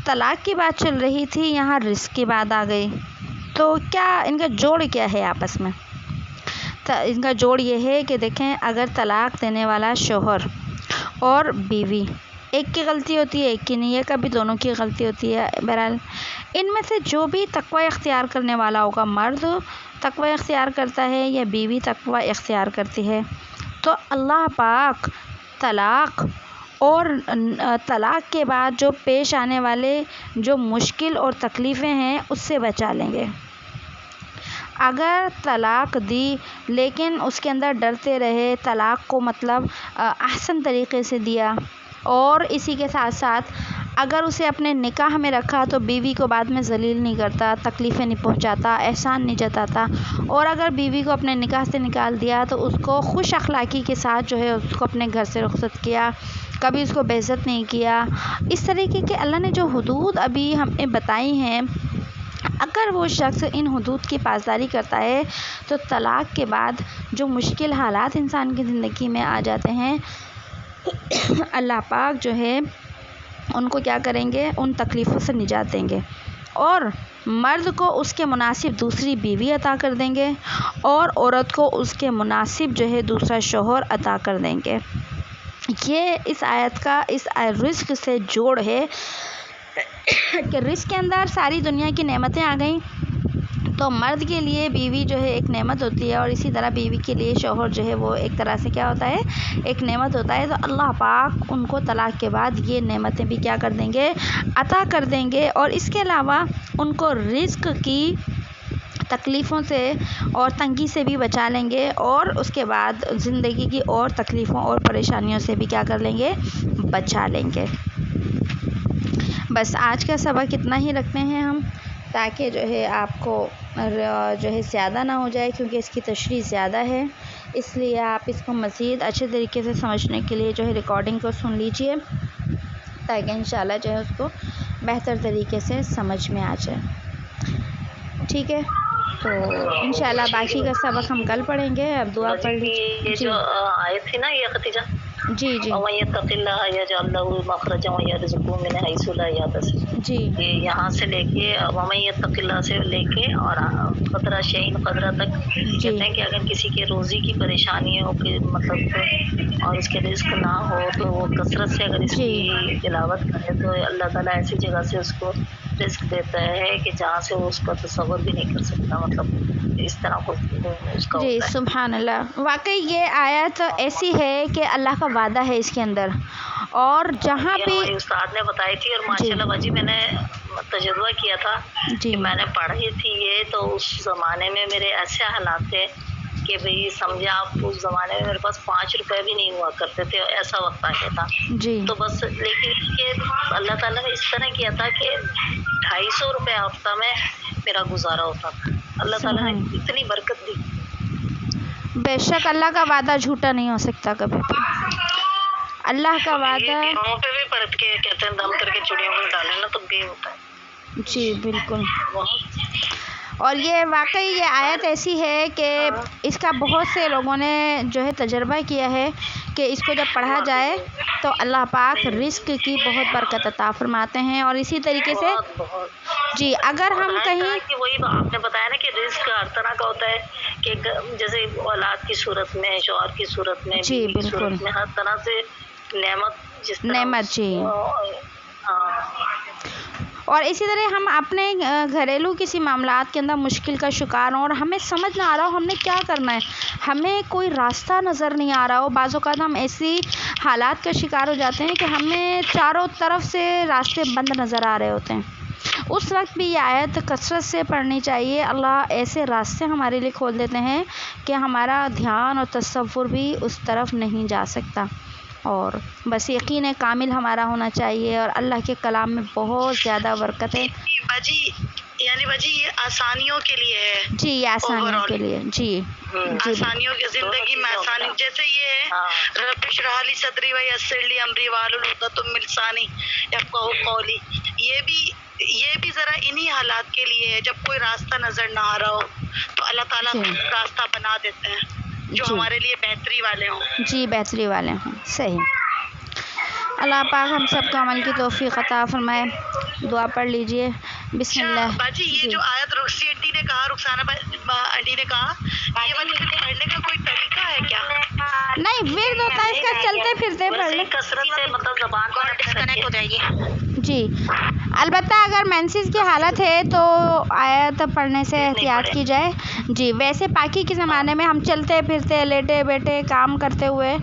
طلاق کی بات چل رہی تھی، یہاں رزق کی بات آ گئی، تو کیا ان کا جوڑ کیا ہے آپس میں؟ ان کا جوڑ یہ ہے کہ دیکھیں اگر طلاق دینے والا شوہر اور بیوی، ایک کی غلطی ہوتی ہے ایک کی نہیں ہے، کبھی دونوں کی غلطی ہوتی ہے، بہرحال ان میں سے جو بھی تقوی اختیار کرنے والا ہوگا، مرد تقوی اختیار کرتا ہے یا بیوی تقوی اختیار کرتی ہے، تو اللہ پاک طلاق اور طلاق کے بعد جو پیش آنے والے جو مشکل اور تکلیفیں ہیں اس سے بچا لیں گے۔ اگر طلاق دی لیکن اس کے اندر ڈرتے رہے، طلاق کو مطلب احسن طریقے سے دیا، اور اسی کے ساتھ ساتھ اگر اسے اپنے نکاح میں رکھا تو بیوی کو بعد میں ذلیل نہیں کرتا، تکلیفیں نہیں پہنچاتا، احسان نہیں جتاتا، اور اگر بیوی کو اپنے نکاح سے نکال دیا تو اس کو خوش اخلاقی کے ساتھ جو ہے اس کو اپنے گھر سے رخصت کیا، کبھی اس کو بے عزت نہیں کیا، اس طریقے کے اللہ نے جو حدود ابھی ہمیں بتائی ہیں، اگر وہ شخص ان حدود کی پاسداری کرتا ہے تو طلاق کے بعد جو مشکل حالات انسان کی زندگی میں آ جاتے ہیں اللہ پاک جو ہے ان کو کیا کریں گے، ان تکلیفوں سے نجات دیں گے، اور مرد کو اس کے مناسب دوسری بیوی عطا کر دیں گے، اور عورت کو اس کے مناسب جو ہے دوسرا شوہر عطا کر دیں گے۔ یہ اس آیت کا اس رزق سے جوڑ ہے کہ رزق کے اندر ساری دنیا کی نعمتیں آ گئیں، تو مرد کے لیے بیوی جو ہے ایک نعمت ہوتی ہے، اور اسی طرح بیوی کے لیے شوہر جو ہے وہ ایک طرح سے کیا ہوتا ہے، ایک نعمت ہوتا ہے۔ تو اللہ پاک ان کو طلاق کے بعد یہ نعمتیں بھی کیا کر دیں گے، عطا کر دیں گے، اور اس کے علاوہ ان کو رزق کی تکلیفوں سے اور تنگی سے بھی بچا لیں گے، اور اس کے بعد زندگی کی اور تکلیفوں اور پریشانیوں سے بھی کیا کر لیں گے، بچا لیں گے۔ بس آج کا سبق اتنا ہی رکھتے ہیں ہم، تاکہ جو ہے آپ کو جو ہے زیادہ نہ ہو جائے، کیونکہ اس کی تشریح زیادہ ہے، اس لیے آپ اس کو مزید اچھے طریقے سے سمجھنے کے لیے جو ہے ریکارڈنگ کو سن لیجئے، تاکہ انشاءاللہ جو ہے اس کو بہتر طریقے سے سمجھ میں آ جائے۔ ٹھیک ہے، تو انشاءاللہ باقی کا سبق ہم کل پڑھیں گے۔ اب دعا پڑھ لیجیے۔ یہ جو آیت تھی نا یہ ختیجہ، جی جی وَمَن يَتَّقِ اللَّهَ يَجْعَل لَّهُ مَخْرَجًا وَيَرْزُقْهُ مِنْ حَيْثُ لَا يَحْتَسِبُ، جی یہ یہاں سے لے کے وَمَن يَتَّقِ اللَّهَ سے لے کے اور قدرہ شعین قدرہ تک کہتے ہیں کہ اگر کسی کے روزی کی پریشانی ہو کہ مطلب اور اس کے رزق نہ ہو تو وہ کثرت سے اگر اس کی تلاوت کرے تو اللہ تعالیٰ ایسی جگہ سے اس کو رزق دیتا ہے کہ جہاں سے وہ اس کا تصور بھی نہیں کر سکتا، مطلب اس طرح کو اس کا جی ہوتا ہے۔ سبحان اللہ، واقعی یہ آیت ایسی ہے کہ اللہ کا وعدہ ہے اس کے اندر، اور جہاں یہ بھی ہماری استاد نے بتائی تھی، اور ماشاءاللہ باجی میں نے تجربہ کیا تھا جی کہ میں نے پڑھی تھی یہ، تو اس زمانے میں میرے ایسے حالات تھے کہ بھئی سمجھے آپ اس زمانے میں میرے پاس 5 روپے بھی نہیں ہوا کرتے تھے، ایسا وقت آ گیا تھا۔ جی تو بس لیکن یہ اللہ تعالیٰ نے اس طرح کیا تھا کہ 250 روپے ہفتہ میں میرا گزارا ہوتا تھا۔ اللہ تعالیٰ نے اتنی برکت دی۔ بے شک اللہ کا وعدہ جھوٹا نہیں ہو سکتا کبھی بھی، اللہ کا وعدہ گیہوں پہ بھی پرت کے کہتے ہیں دم کر کے چڑیوں کو ڈالے نا تب بھی ہوتا ہے۔ جی بالکل، اور یہ واقعی یہ آیت ایسی ہے کہ اس کا بہت سے لوگوں نے جو ہے تجربہ کیا ہے کہ اس کو جب پڑھا جائے تو اللہ پاک رزق کی بہت برکت عطا فرماتے ہیں، اور اسی طریقے سے جی اگر ہم کہیں کہ وہی آپ نے بتایا نا کہ رزق ہر طرح کا ہوتا ہے، کہ جیسے اولاد کی صورت میں، شوہر کی صورت میں، جی بیوی کی بالکل صورت میں، ہر طرح سے نعمت جس طرح نعمت جی، ہاں۔ اور اسی طرح ہم اپنے گھریلو کسی معاملات کے اندر مشکل کا شکار ہوں اور ہمیں سمجھ نہ آ رہا ہو ہم نے کیا کرنا ہے، ہمیں کوئی راستہ نظر نہیں آ رہا ہو، بعض اوقات ہم ایسی حالات کا شکار ہو جاتے ہیں کہ ہمیں چاروں طرف سے راستے بند نظر آ رہے ہوتے ہیں، اس وقت بھی یہ آیت کثرت سے پڑھنی چاہیے۔ اللہ ایسے راستے ہمارے لیے کھول دیتے ہیں کہ ہمارا دھیان اور تصور بھی اس طرف نہیں جا سکتا، اور بس یقین کامل ہمارا ہونا چاہیے، اور اللہ کے کلام میں بہت زیادہ برکت ہے۔ باجی یعنی باجی یہ آسانیوں کے لیے ہے، جی یہ آسانیوں کے لیے، جی آسانیوں کی زندگی میں آسانی، جیسے یہ ہے رب اشرح لی صدری ویسر لی امری واحلل عقدۃ من لسانی یفقہوا قولی، یہ بھی ذرا انہی حالات کے لیے ہے جب کوئی راستہ نظر نہ آ رہا ہو تو اللہ تعالیٰ راستہ بنا دیتے ہیں جو ہمارے لیے بہتری والے ہوں۔ جی بہتری والے ہوں، صحیح۔ اللہ پاک ہم سب کو عمل کی توفیق عطا فرمائے۔ دعا پڑھ لیجئے، بسم اللہ۔ باجی یہ جو آیت رخصی آنٹی نے کہا، رخسانہ آنٹی نے کہا، یہ والی پڑھنے کا کوئی طریقہ ہے کیا؟ نہیں ورد ہوتا ہے اس کا، چلتے پھرتے پڑھ لیں، کثرت سے مطلب زبان کو ڈسکنیکٹ ہو جائے گی۔ جی البتہ اگر مینسز کی حالت ہے تو آیت پڑھنے سے احتیاط کی جائے۔ جی ویسے باقی کے زمانے میں ہم چلتے پھرتے لیٹے بیٹھے کام کرتے ہوئے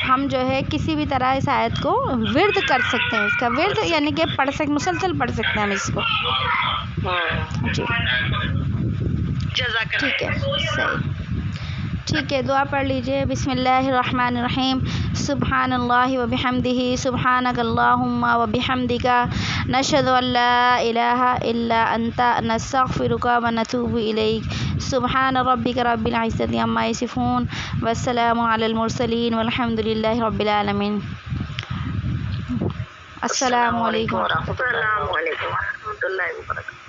ہم جو ہے کسی بھی طرح اس آیت کو ورد کر سکتے ہیں، اس کا ورد یعنی کہ مسلسل پڑھ سکتے ہیں ہم اس کو۔ جی ٹھیک ہے، صحیح، ٹھیک ہے، دعا پڑھ لیجئے، بسم اللہ الرحمن الرحیم، سبحان اللہ و بحمدہ، سبحانک اللہم و بحمدک، نشہد ان لا الہ الا انت، نستغفرک و نتوب الیک، سبحان ربک رب العزت عما یصفون، والسلام علی المرسلین، والحمد للہ رب العالمین۔ السلام علیکم۔ السلام علیکم ورحمۃ اللہ وبرکاتہ۔